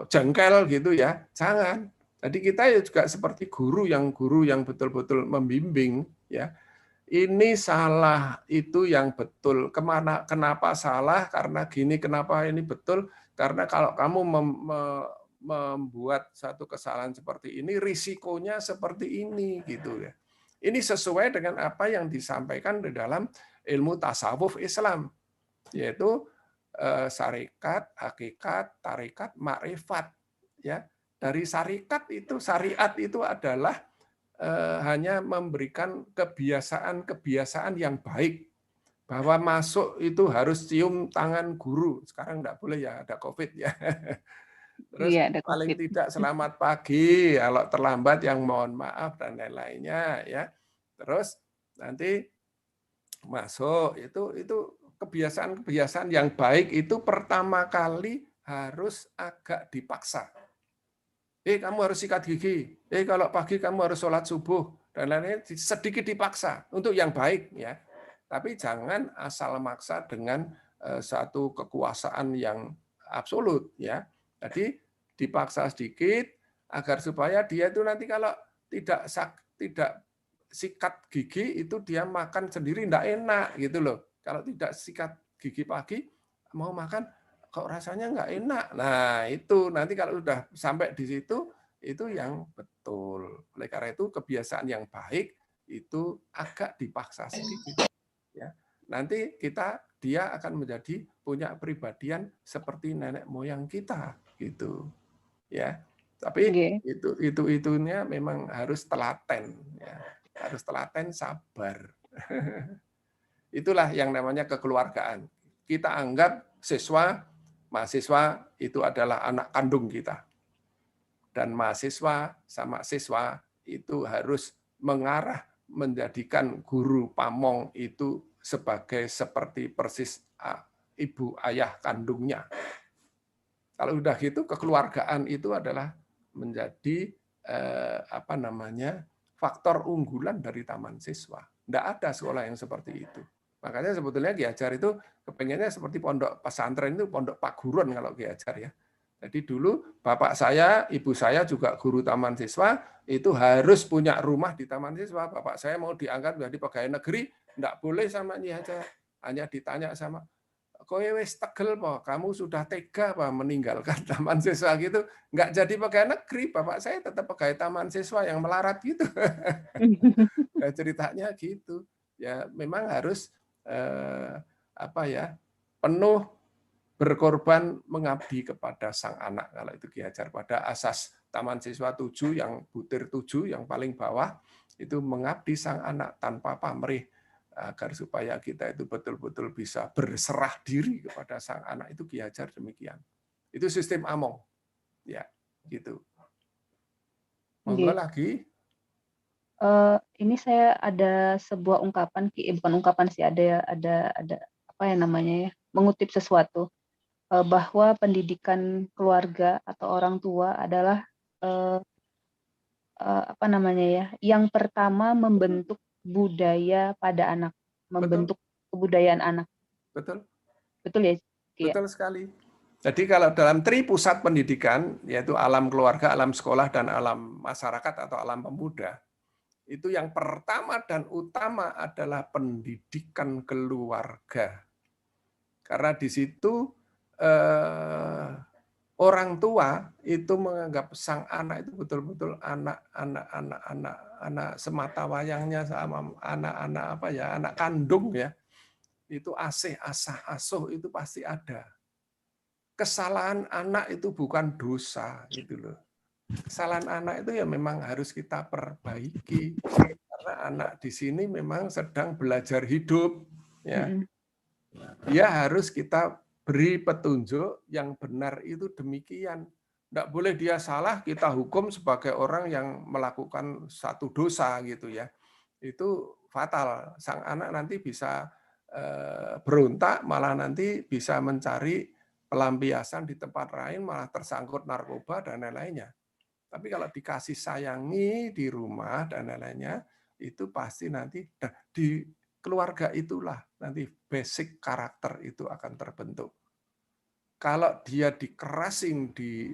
jengkel gitu ya, jangan. Jadi kita juga seperti guru yang betul-betul membimbing ya. Ini salah, itu yang betul. Kenapa salah? Karena gini, kenapa ini betul? Karena kalau kamu membuat satu kesalahan seperti ini, risikonya seperti ini, gitu ya. Ini sesuai dengan apa yang disampaikan di dalam ilmu tasawuf Islam, yaitu syarikat, hakikat, tarekat, makrifat. Ya, dari syarikat itu, syariat itu adalah hanya memberikan kebiasaan-kebiasaan yang baik, bahwa masuk itu harus cium tangan guru. Sekarang enggak boleh ya, ada COVID ya. Terus Iya, ada paling COVID. tidak selamat pagi, kalau terlambat yang mohon maaf dan lain-lainnya ya. Terus nanti masuk itu kebiasaan-kebiasaan yang baik itu pertama kali harus agak dipaksa. Kamu harus sikat gigi. Kalau pagi kamu harus sholat subuh dan lain-lain, sedikit dipaksa untuk yang baik ya. Tapi jangan asal maksa dengan satu kekuasaan yang absolut ya. Jadi dipaksa sedikit agar supaya dia itu nanti kalau tidak sikat gigi itu dia makan sendiri enggak enak gitu loh. Kalau tidak sikat gigi pagi mau makan kok rasanya nggak enak. Nah, itu nanti kalau sudah sampai di situ, itu yang betul. Oleh karena itu, kebiasaan yang baik itu agak dipaksa sedikit. Ya. Nanti dia akan menjadi punya kepribadian seperti nenek moyang kita, gitu. Ya. Tapi itunya memang harus telaten, ya. Harus telaten, sabar. Itulah yang namanya kekeluargaan. Kita anggap mahasiswa itu adalah anak kandung kita. Dan mahasiswa sama siswa itu harus mengarah menjadikan guru pamong itu seperti persis ibu ayah kandungnya. Kalau udah gitu kekeluargaan itu adalah menjadi faktor unggulan dari taman siswa. Tidak ada sekolah yang seperti itu. Makanya sebetulnya Ki Hajar itu kepengennya seperti pondok pesantren itu pondok paguron kalau Ki Hajar ya. Jadi dulu bapak saya, ibu saya juga guru taman siswa, itu harus punya rumah di taman siswa. Bapak saya mau diangkat menjadi pegawai negeri, enggak boleh sama Ki Hajar. Hanya ditanya sama, kowe wis tegel po, kamu sudah tega apa meninggalkan taman siswa gitu. Enggak jadi pegawai negeri, bapak saya tetap pegawai taman siswa yang melarat gitu. Ceritanya gitu. Ya memang harus penuh berkorban mengabdi kepada sang anak kalau itu Ki Hajar pada asas Taman Siswa 7 yang butir 7 yang paling bawah itu mengabdi sang anak tanpa pamrih agar supaya kita itu betul-betul bisa berserah diri kepada sang anak itu Ki Hajar demikian. Itu sistem Among. Ya, gitu. Monggo lagi. Ini saya ada sebuah ungkapan, bukan ungkapan sih, ada apa ya namanya ya, mengutip sesuatu bahwa pendidikan keluarga atau orang tua adalah apa namanya ya, yang pertama membentuk budaya pada anak, membentuk kebudayaan anak. Betul. Betul ya? Betul sekali. Jadi kalau dalam tri pusat pendidikan, yaitu alam keluarga, alam sekolah, dan alam masyarakat atau alam pemuda, itu yang pertama dan utama adalah pendidikan keluarga. Karena di situ orang tua itu menganggap sang anak itu betul-betul anak semata wayangnya sama anak kandung ya. Itu asih, asah, asuh itu pasti ada. Kesalahan anak itu bukan dosa gitu loh. Kesalahan anak itu ya memang harus kita perbaiki karena anak di sini memang sedang belajar hidup ya. Dia harus kita beri petunjuk yang benar itu demikian. Tidak boleh dia salah kita hukum sebagai orang yang melakukan satu dosa gitu ya. Itu fatal. Sang anak nanti bisa berontak, malah nanti bisa mencari pelampiasan di tempat lain, malah tersangkut narkoba dan lain-lainnya. Tapi kalau dikasih sayangi di rumah dan lain-lainnya, itu pasti nanti di keluarga itulah nanti basic karakter itu akan terbentuk. Kalau dia dikerasin di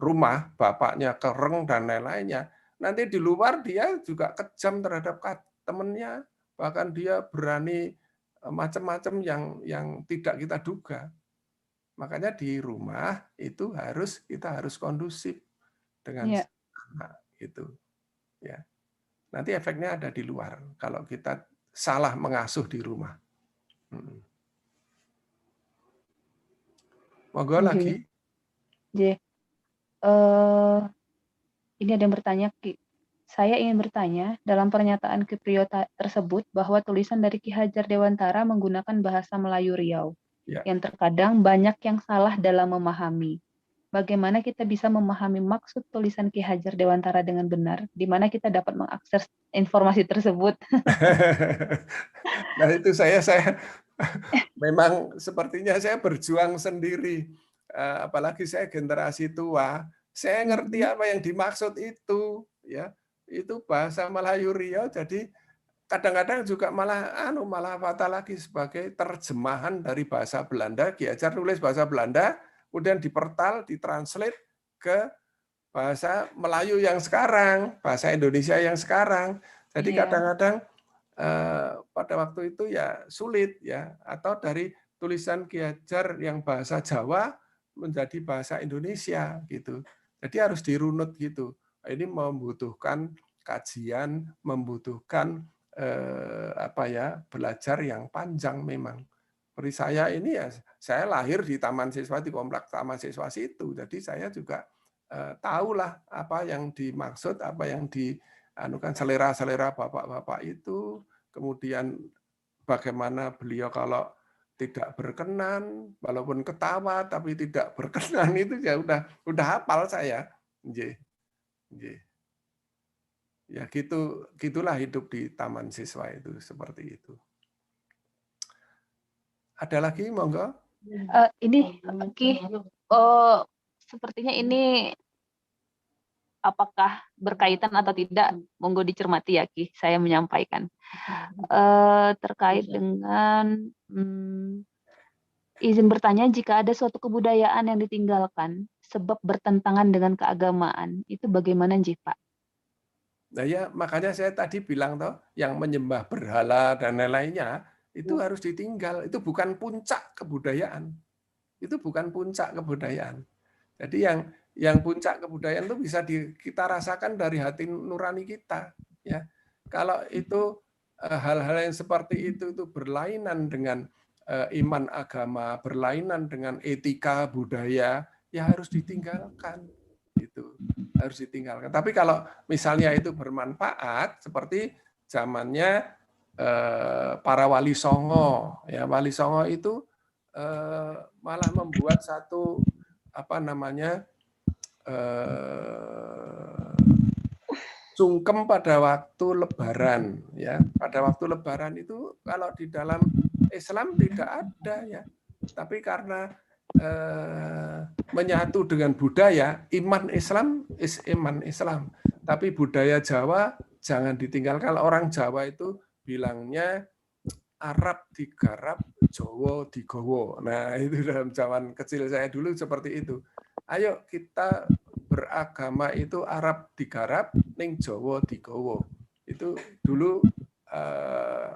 rumah, bapaknya kereng dan lain-lainnya, nanti di luar dia juga kejam terhadap temannya, bahkan dia berani macam-macam yang tidak kita duga. Makanya di rumah itu kita harus kondusif dengan anak itu, ya. nanti efeknya ada di luar kalau kita salah mengasuh di rumah. Monggo lagi. Ini ada yang bertanya, Ki. Saya ingin bertanya, dalam pernyataan Ki Priyo tersebut bahwa tulisan dari Ki Hajar Dewantara menggunakan bahasa Melayu Riau, yang terkadang banyak yang salah dalam memahami. Bagaimana kita bisa memahami maksud tulisan Ki Hajar Dewantara dengan benar, di mana kita dapat mengakses informasi tersebut? Nah itu saya memang sepertinya saya berjuang sendiri, apalagi saya generasi tua. Saya ngerti apa yang dimaksud itu, ya. Itu bahasa Melayu Riau, jadi kadang-kadang juga malah fatal lagi sebagai terjemahan dari bahasa Belanda. Ki Hajar nulis bahasa Belanda, kemudian dipertal, ditranslate ke bahasa Melayu yang sekarang, bahasa Indonesia yang sekarang. Jadi kadang-kadang pada waktu itu ya sulit ya, atau dari tulisan Ki Hajar yang bahasa Jawa menjadi bahasa Indonesia gitu. Jadi harus dirunut gitu. Ini membutuhkan kajian, membutuhkan belajar yang panjang memang. Seperti saya ini ya, saya lahir di Taman Siswa, di kompleks Taman Siswa situ. Jadi saya juga tahulah apa yang dimaksud, apa yang dianukan selera-selera bapak-bapak itu. Kemudian bagaimana beliau kalau tidak berkenan, walaupun ketawa tapi tidak berkenan, itu ya udah hafal saya. Ya gitulah hidup di Taman Siswa itu, seperti itu. Ada lagi, monggo? Ini Ki, sepertinya ini apakah berkaitan atau tidak, monggo dicermati ya Ki, saya menyampaikan. Terkait dengan izin bertanya, jika ada suatu kebudayaan yang ditinggalkan sebab bertentangan dengan keagamaan, itu bagaimana Pak? Nah ya, makanya saya tadi bilang toh, yang menyembah berhala dan lain-lainnya itu harus ditinggal. Itu bukan puncak kebudayaan. Itu bukan puncak kebudayaan. Jadi yang puncak kebudayaan itu bisa kita rasakan dari hati nurani kita. Ya, kalau itu hal-hal yang seperti itu berlainan dengan iman agama, berlainan dengan etika budaya, ya harus ditinggalkan. Itu harus ditinggalkan. Tapi kalau misalnya itu bermanfaat, seperti zamannya para wali songo, ya wali songo itu malah membuat satu sungkem pada waktu Lebaran, ya. Pada waktu Lebaran itu kalau di dalam Islam tidak ada, ya. Tapi karena menyatu dengan budaya, iman Islam iman Islam. Tapi budaya Jawa jangan ditinggalkan. Orang Jawa itu bilangnya Arab digarap, Jawa digowo. Nah, itu dalam zaman kecil saya dulu seperti itu. Ayo kita beragama itu Arab digarap, ning Jawa digowo. Itu dulu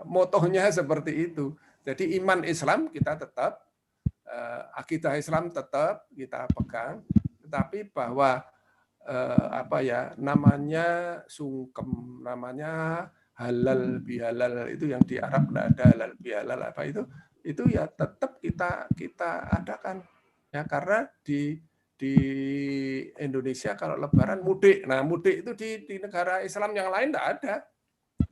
motonya seperti itu. Jadi iman Islam kita tetap, akidah Islam tetap kita pegang, tetapi bahwa namanya sungkem, namanya halal bihalal, itu yang di Arab tidak ada halal bihalal itu ya tetap kita adakan, ya, karena di Indonesia kalau Lebaran mudik. Nah, mudik itu di negara Islam yang lain tidak ada,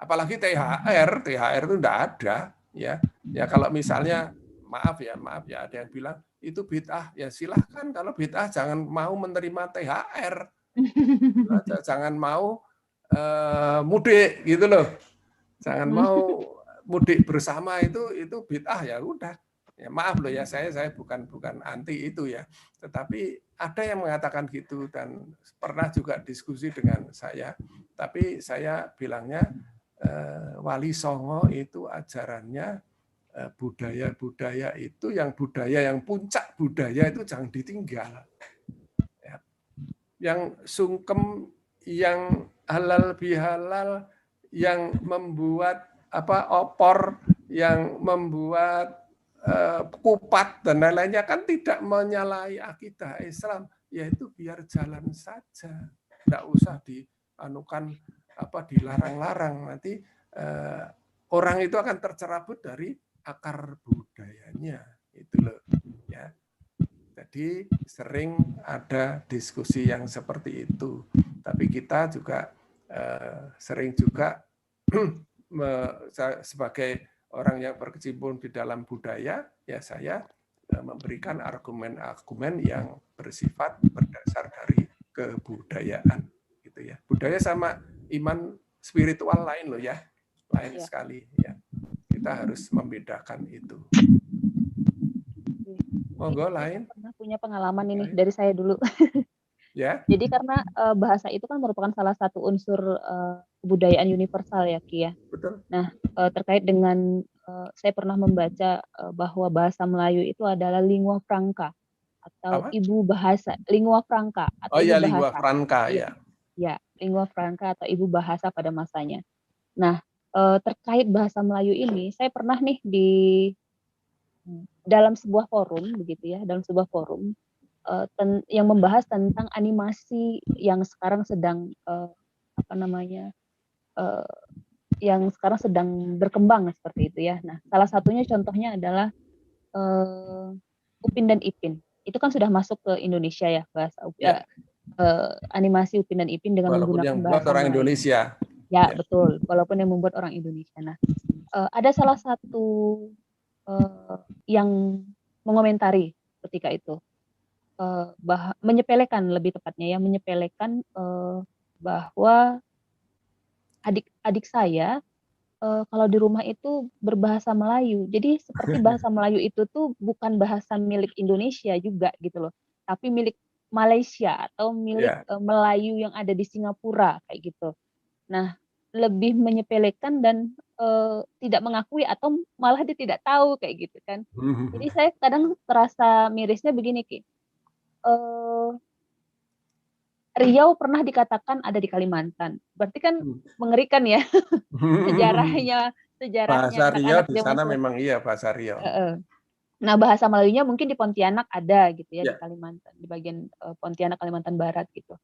apalagi THR itu tidak ada, ya. Ya kalau misalnya maaf ya ada yang bilang itu bid'ah, ya silahkan. Kalau bid'ah jangan mau menerima THR, jangan mau mudik gitu loh, jangan mau mudik bersama, itu bid'ah, ya udah. Ya maaf loh ya, saya bukan anti itu ya, tetapi ada yang mengatakan gitu dan pernah juga diskusi dengan saya, tapi saya bilangnya Wali Songo itu ajarannya budaya itu, yang budaya yang puncak budaya itu jangan ditinggal. Ya. Yang sungkem, yang halal bihalal, yang membuat opor, yang membuat kupat dan lain-lainnya kan tidak menyalahi akidah Islam, yaitu biar jalan saja, tidak usah dianukan dilarang-larang, nanti orang itu akan tercerabut dari akar budayanya, itu loh ya. Jadi sering ada diskusi yang seperti itu, tapi kita juga sering juga sebagai orang yang berkecimpung di dalam budaya, ya saya memberikan argumen-argumen yang bersifat berdasar dari kebudayaan, gitu ya. Budaya sama iman spiritual lain loh ya, lain sekali ya. Kita harus membedakan itu. Monggo lain. Pernah punya pengalaman ini Lain. dari saya dulu. Ya. Jadi karena bahasa itu kan merupakan salah satu unsur kebudayaan universal ya Ki ya. Betul. Nah terkait dengan saya pernah membaca bahwa bahasa Melayu itu adalah lingua franca atau ibu bahasa, lingua franca atau ibu bahasa. lingua franca ya. Ya, lingua franca atau ibu bahasa pada masanya. Nah, terkait bahasa Melayu ini, saya pernah nih di dalam sebuah forum begitu ya, dalam sebuah forum yang membahas tentang animasi yang sekarang sedang yang sekarang sedang berkembang seperti itu ya. Nah, salah satunya contohnya adalah Upin dan Ipin. Itu kan sudah masuk ke Indonesia ya, bahasa animasi Upin dan Ipin dengan walaupun menggunakan yang bahasa orang Melayu. Indonesia. Ya, betul. Walaupun yang membuat orang Indonesia. Nah, ada salah satu yang mengomentari ketika itu, menyepelekan lebih tepatnya ya, menyepelekan bahwa adik saya kalau di rumah itu berbahasa Melayu. Jadi seperti bahasa Melayu itu tuh bukan bahasa milik Indonesia juga gitu loh, tapi milik Malaysia atau milik Melayu yang ada di Singapura kayak gitu. Nah, lebih menyepelekan dan tidak mengakui atau malah dia tidak tahu kayak gitu kan. Jadi saya kadang terasa mirisnya begini Ki. Riau pernah dikatakan ada di Kalimantan. Berarti kan mengerikan ya sejarahnya. Bahasa Riau di sana memang iya bahasa Riau. Nah, bahasa Melayunya mungkin di Pontianak ada gitu ya, di Kalimantan, di bagian Pontianak Kalimantan Barat gitu.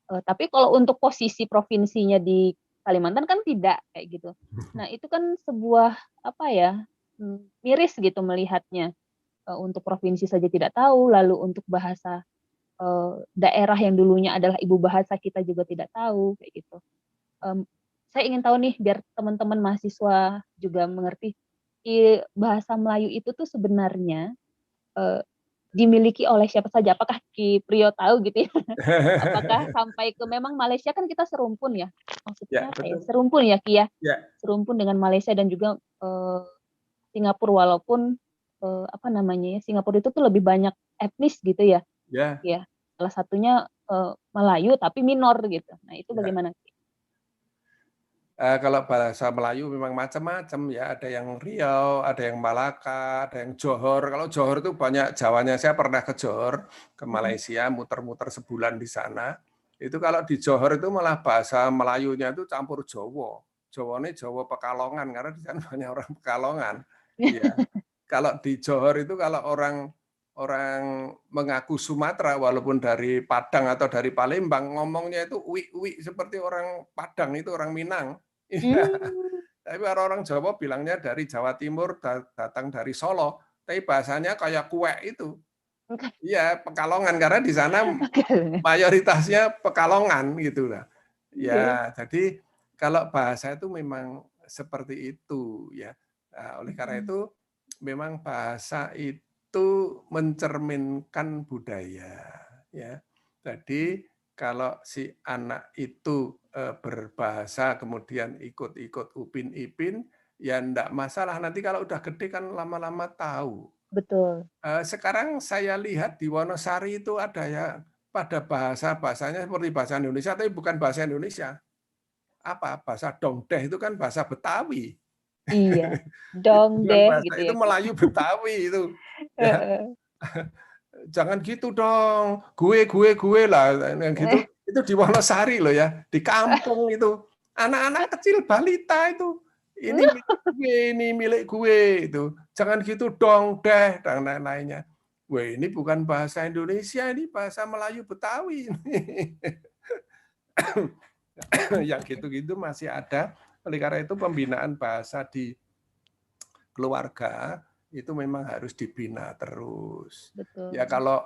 Tapi kalau untuk posisi provinsinya di Kalimantan kan tidak kayak gitu. Nah, itu kan sebuah miris gitu melihatnya. Untuk provinsi saja tidak tahu, lalu untuk bahasa daerah yang dulunya adalah ibu bahasa kita juga tidak tahu kayak gitu. Saya ingin tahu nih biar teman-teman mahasiswa juga mengerti bahasa Melayu itu tuh sebenarnya dimiliki oleh siapa saja. Apakah Ki Priyo tahu gitu ya? Apakah sampai ke memang Malaysia kan kita serumpun ya? Maksudnya apa ya? Serumpun ya Ki ya? Serumpun dengan Malaysia dan juga Singapura walaupun Singapura itu tuh lebih banyak etnis gitu ya. Ya, salah satunya Melayu tapi minor gitu. Nah, itu bagaimana? Kalau bahasa Melayu memang macam-macam ya, ada yang Riau, ada yang Malaka, ada yang Johor. Kalau Johor itu banyak Jawanya. Saya pernah ke Johor, ke Malaysia, muter-muter sebulan di sana. Itu kalau di Johor itu malah bahasa Melayunya itu campur Jawa. Jawane Jawa Pekalongan karena di sana banyak orang Pekalongan. Ya. Kalau di Johor itu kalau orang mengaku Sumatera walaupun dari Padang atau dari Palembang ngomongnya itu uwi seperti orang Padang itu orang Minang. Tapi orang-orang Jawa bilangnya dari Jawa Timur datang dari Solo, tapi bahasanya kayak kue itu. Iya, Pekalongan karena di sana mayoritasnya Pekalongan gitu lah. Ya, jadi kalau bahasa itu memang seperti itu ya. Nah, oleh karena itu memang bahasa itu mencerminkan budaya ya. Jadi kalau si anak itu berbahasa kemudian ikut-ikut Upin Ipin ya enggak masalah, nanti kalau udah gede kan lama-lama tahu. Betul. Sekarang saya lihat di Wonosari itu ada ya pada bahasanya seperti bahasa Indonesia tapi bukan bahasa Indonesia. Apa? Bahasa Dongdeh itu kan bahasa Betawi. Iya, Dongdeh gitu ya. Itu Melayu Betawi itu. Ya. Jangan gitu dong, gue lah, gitu. Itu di Wonosari loh ya, di kampung itu. Anak-anak kecil balita itu, ini milik gue itu. Jangan gitu dong deh dan lain-lainnya. Wah, ini bukan bahasa Indonesia, ini bahasa Melayu Betawi. yang gitu-gitu masih ada. Oleh karena itu pembinaan bahasa di keluarga itu memang harus dibina terus. Betul. Ya kalau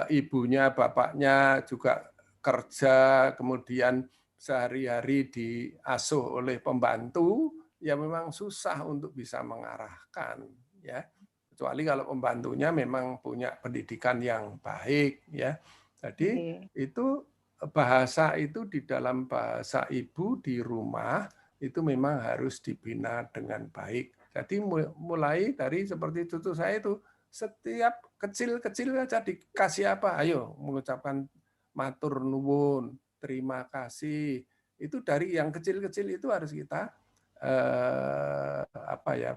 ibunya, bapaknya juga kerja, kemudian sehari-hari diasuh oleh pembantu, ya memang susah untuk bisa mengarahkan, ya. Kecuali kalau pembantunya memang punya pendidikan yang baik, ya. Jadi itu bahasa itu di dalam bahasa ibu di rumah itu memang harus dibina dengan baik. Jadi mulai dari seperti cucu saya itu setiap kecil-kecil aja dikasih apa, ayo mengucapkan matur nuwun, terima kasih. Itu dari yang kecil-kecil itu harus kita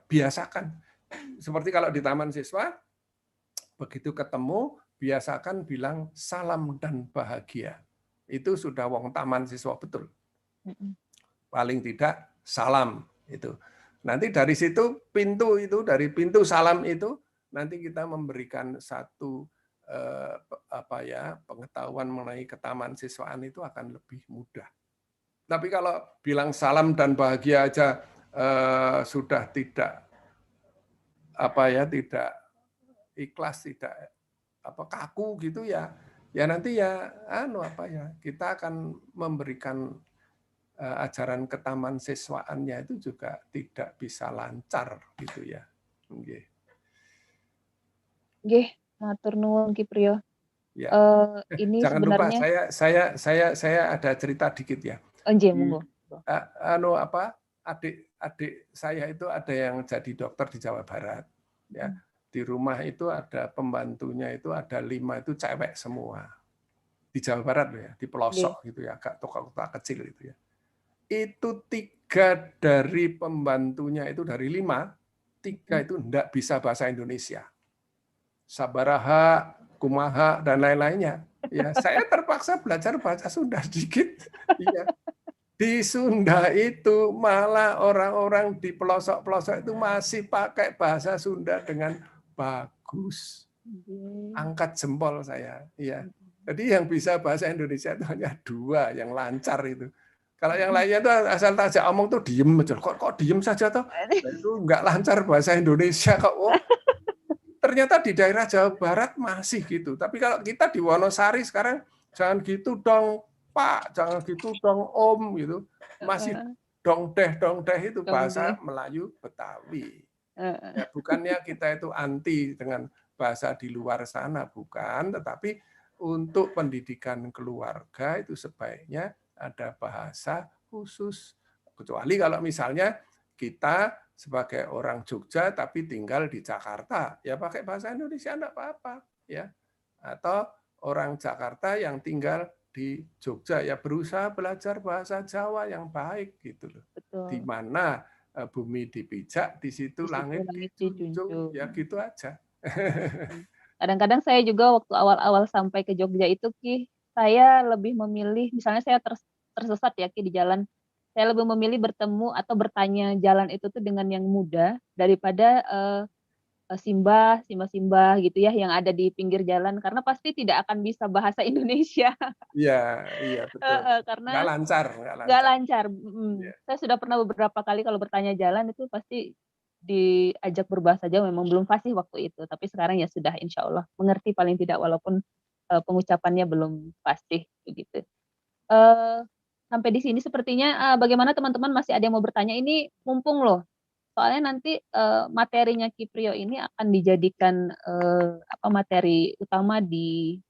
biasakan. Seperti kalau di taman siswa, begitu ketemu biasakan bilang salam dan bahagia. Itu sudah wong taman siswa betul. Paling tidak salam itu. Nanti dari situ dari pintu salam itu nanti kita memberikan satu pengetahuan mengenai ketaman siswaan itu akan lebih mudah. Tapi kalau bilang salam dan bahagia aja sudah tidak tidak ikhlas, tidak kaku gitu ya nanti kita akan memberikan ajaran ketaman siswaannya itu juga tidak bisa lancar gitu ya. Nggih, matur nuwun Ki Priyo. Ya. Ini Jangan sebenarnya lupa saya ada cerita dikit ya. Nggih, monggo. Adik saya itu ada yang jadi dokter di Jawa Barat ya. Di rumah itu ada pembantunya itu ada 5 itu cewek semua. Di Jawa Barat ya, di pelosok gitu ya, agak kota kecil gitu ya. Itu 3 dari pembantunya itu dari 5, 3 itu enggak bisa bahasa Indonesia. Sabaraha, kumaha, dan lain-lainnya. Ya, saya terpaksa belajar bahasa Sunda sedikit. Ya. Di Sunda itu malah orang-orang di pelosok-pelosok itu masih pakai bahasa Sunda dengan bagus. Angkat jempol saya. Ya. Jadi yang bisa bahasa Indonesia itu hanya 2 yang lancar itu. Kalau yang lainnya tuh asal tajak omong tuh diem aja. Kok diem saja toh? Itu nggak lancar bahasa Indonesia kok. Oh, ternyata di daerah Jawa Barat masih gitu. Tapi kalau kita di Wonosari sekarang jangan gitu dong Pak, jangan gitu dong Om gitu. Masih dong deh itu bahasa Melayu Betawi. Ya, bukannya kita itu anti dengan bahasa di luar sana, bukan, tetapi untuk pendidikan keluarga itu sebaiknya ada bahasa khusus. Kecuali kalau misalnya kita sebagai orang Jogja tapi tinggal di Jakarta, ya pakai bahasa Indonesia enggak apa-apa, ya. Atau orang Jakarta yang tinggal di Jogja ya berusaha belajar bahasa Jawa yang baik gitu loh. Di mana bumi dipijak, di situ langit dijunjung, ya gitu aja. Kadang-kadang saya juga waktu awal-awal sampai ke Jogja itu Ki, saya lebih memilih, misalnya saya tersesat ya Ki di jalan, saya lebih memilih bertemu atau bertanya jalan itu tuh dengan yang muda daripada simbah gitu ya yang ada di pinggir jalan karena pasti tidak akan bisa bahasa Indonesia. Iya betul. Karena nggak lancar. Saya sudah pernah beberapa kali kalau bertanya jalan itu pasti diajak berbahasa Jawa, memang belum fasih waktu itu, tapi sekarang ya sudah insya Allah mengerti paling tidak walaupun pengucapannya belum fasih begitu. Sampai di sini sepertinya bagaimana teman-teman masih ada yang mau bertanya, ini mumpung loh, soalnya nanti materinya Ki Priyo ini akan dijadikan materi utama di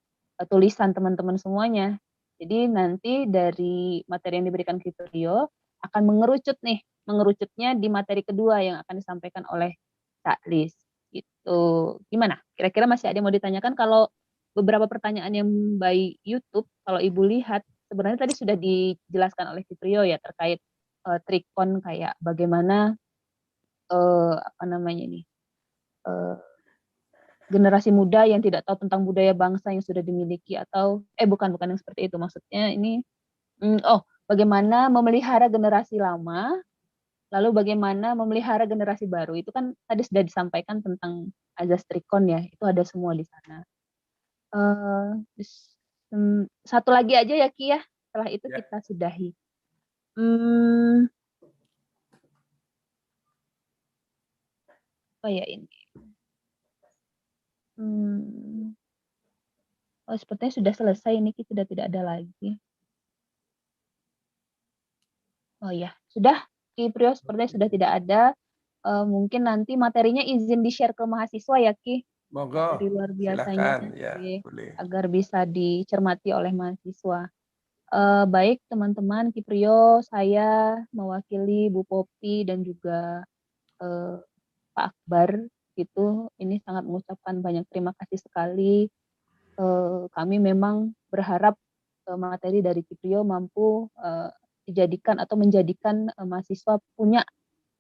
tulisan teman-teman semuanya. Jadi nanti dari materi yang diberikan Ki Priyo akan mengerucutnya di materi kedua yang akan disampaikan oleh Kak Lis. Gitu. Gimana? Kira-kira masih ada yang mau ditanyakan? Kalau beberapa pertanyaan yang by YouTube, kalau Ibu lihat, sebenarnya tadi sudah dijelaskan oleh Ki Priyo ya terkait trikon kayak bagaimana generasi muda yang tidak tahu tentang budaya bangsa yang sudah dimiliki atau bukan yang seperti itu, maksudnya ini bagaimana memelihara generasi lama lalu bagaimana memelihara generasi baru, itu kan tadi sudah disampaikan tentang azas trikon ya, itu ada semua di sana. Satu lagi aja ya Ki ya, setelah itu kita sudahi. Hmm, apa ya ini? Oh, sepertinya sudah selesai ini, sudah tidak ada lagi. Oh ya, sudah, Ki Priyo, sepertinya sudah tidak ada. Mungkin nanti materinya izin di-share ke mahasiswa ya, Ki, Monggo, dari luar biasanya, silahkan. Ya, Ki, boleh. agar bisa dicermati oleh mahasiswa. Baik teman-teman, Ki Priyo, saya mewakili Bu Popi dan juga Pak Akbar gitu. Ini sangat mengucapkan banyak terima kasih sekali. Kami memang berharap materi dari Ki Priyo mampu dijadikan atau menjadikan mahasiswa punya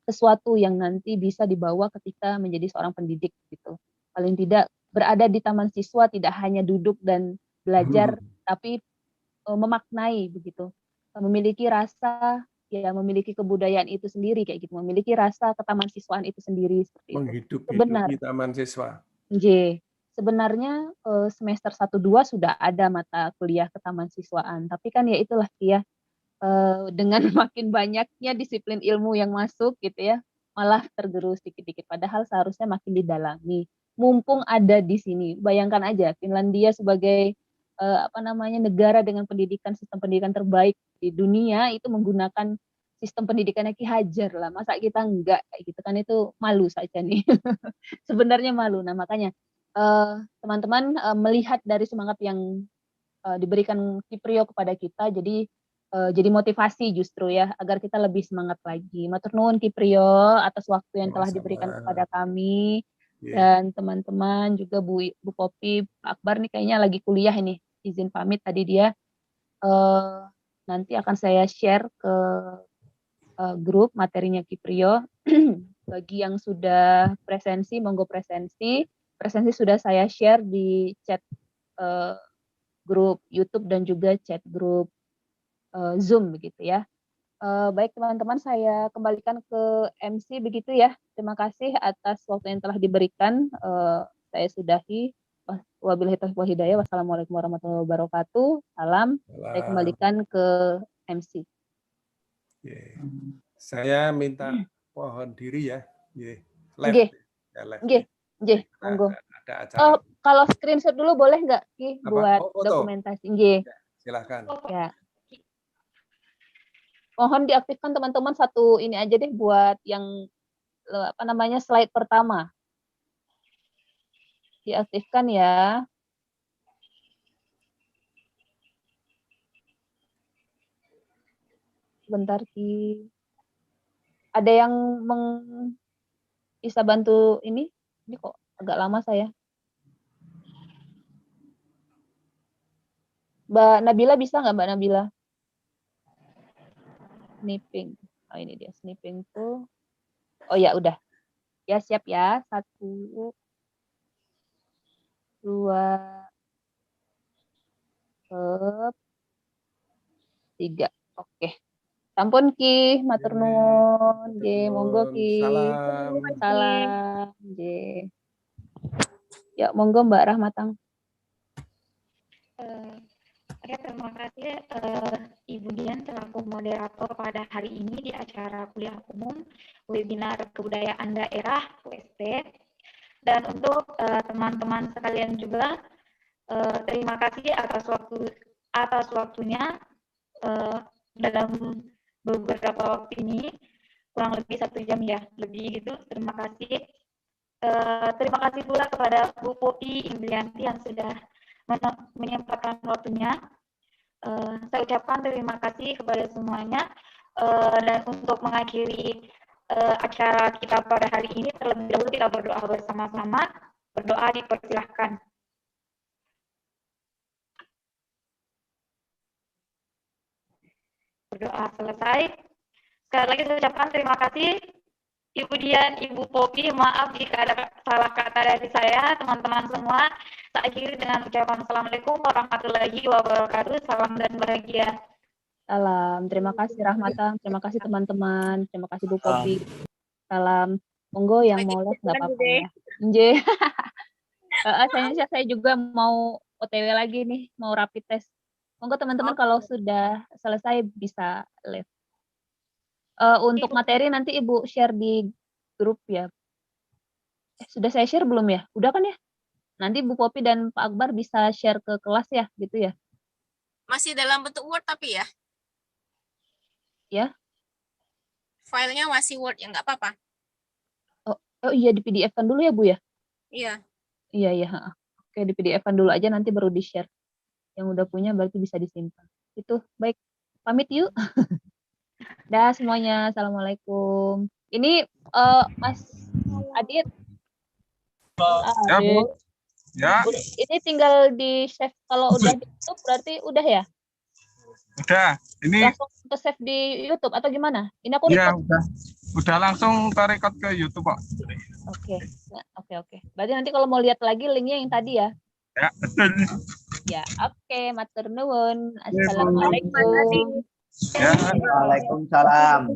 sesuatu yang nanti bisa dibawa ketika menjadi seorang pendidik gitu. Paling tidak berada di taman siswa tidak hanya duduk dan belajar, tapi memaknai begitu, memiliki rasa, ya memiliki kebudayaan itu sendiri kayak gitu, memiliki rasa ketaman-siswaan itu sendiri seperti itu. Menghidup-hidupi taman siswa. Nggih. Sebenarnya semester 1-2 sudah ada mata kuliah ketaman-siswaan, tapi kan ya itulah ya, dengan makin banyaknya disiplin ilmu yang masuk gitu ya, malah tergerus dikit-dikit, padahal seharusnya makin didalami. Mumpung ada di sini, bayangkan aja Finlandia sebagai negara dengan sistem pendidikan terbaik di dunia itu menggunakan sistem pendidikannya Ki Hajar lah. Masa kita enggak kayak gitu kan, itu malu saja nih. Sebenarnya malu. Nah, makanya teman-teman melihat dari semangat yang diberikan Ki Priyo kepada kita, jadi motivasi justru ya, agar kita lebih semangat lagi. Matur nuwun Ki Priyo atas waktu yang telah diberikan kepada kami. Dan teman-teman juga Bu Popi, Pak Akbar nih kayaknya lagi kuliah ini, izin pamit tadi dia. Nanti akan saya share ke grup materinya Ki Priyo. Bagi yang sudah presensi, monggo presensi. Presensi sudah saya share di chat grup YouTube dan juga chat grup Zoom begitu ya. Baik teman-teman, saya kembalikan ke MC begitu ya. Terima kasih atas waktu yang telah diberikan. Saya sudahi. Wabillahi taufiq wal hidayah. Wassalamualaikum warahmatullahi wabarakatuh. Salam. Saya kembalikan ke MC. Saya minta mohon diri ya. Nggih. Nggih, monggo. Kalau screenshot dulu boleh nggak Ki buat dokumentasi? Nggih. Silakan. Ya. Mohon diaktifkan teman-teman satu ini aja deh buat yang slide pertama. Diaktifkan ya. Sebentar Ki. Ada yang bisa bantu ini? Ini kok agak lama saya. Mbak Nabila bisa nggak Mbak Nabila? Snipping. Oh ini dia snipping tuh. Oh ya udah. Ya siap ya. 1, 2, 3. Oke. Sampun Ki, matur nuwun. Nggih, monggo Ki. Salam. Nggih. Ya, monggo Mbak Rahmatang. Oke, terima kasih Ibu Dian selaku moderator pada hari ini di acara kuliah umum webinar kebudayaan daerah UST. Dan untuk teman-teman sekalian juga terima kasih atas waktunya dalam beberapa waktu ini, kurang lebih 1 jam ya, lebih gitu. Terima kasih. Terima kasih pula kepada Bu Popi Indrianti yang sudah menyempatkan waktunya. Saya ucapkan terima kasih kepada semuanya. Dan untuk mengakhiri acara kita pada hari ini, terlebih dahulu kita berdoa bersama-sama. Berdoa dipersilahkan. Berdoa selesai. Sekali lagi saya ucapkan terima kasih Ibu Dian, Ibu Popi. Maaf jika ada salah kata dari saya, teman-teman semua. Saya akhiri dengan ucapan Assalamualaikum warahmatullahi wabarakatuh. Salam dan bahagia. Salam. Terima kasih Rahmatan. Terima kasih teman-teman. Terima kasih Bu Popi. Salam. Monggo yang mau les nggak apa-apa ya. Nggih. Saya juga mau OTW lagi nih, mau rapid test. Monggo teman-teman kalau sudah selesai bisa les. Untuk materi nanti Ibu share di grup ya. Sudah saya share belum ya? Udah kan ya? Nanti Bu Popi dan Pak Akbar bisa share ke kelas ya, gitu ya? Masih dalam bentuk Word tapi ya? Ya. Filenya masih Word ya, nggak apa-apa. Oh iya, di PDF-kan dulu ya Bu ya? Iya. Iya, iya. Oke, di PDF-kan dulu aja, nanti baru di-share. Yang udah punya berarti bisa disimpan. Itu, baik. Pamit yuk. Dah semuanya, Assalamualaikum. Ini Mas Adit. Ya, Bu. Ya. Ini tinggal di-save, kalau udah di YouTube berarti udah ya? Udah. Ini langsung ke save di YouTube atau gimana? Ini aku ya record. udah langsung ke-record ke YouTube kok. Oke. Nah, oke. Berarti nanti kalau mau lihat lagi linknya yang tadi ya? Ya, betul. Ya, oke. Matur nuwun. Assalamualaikum. Ya. Waalaikumsalam.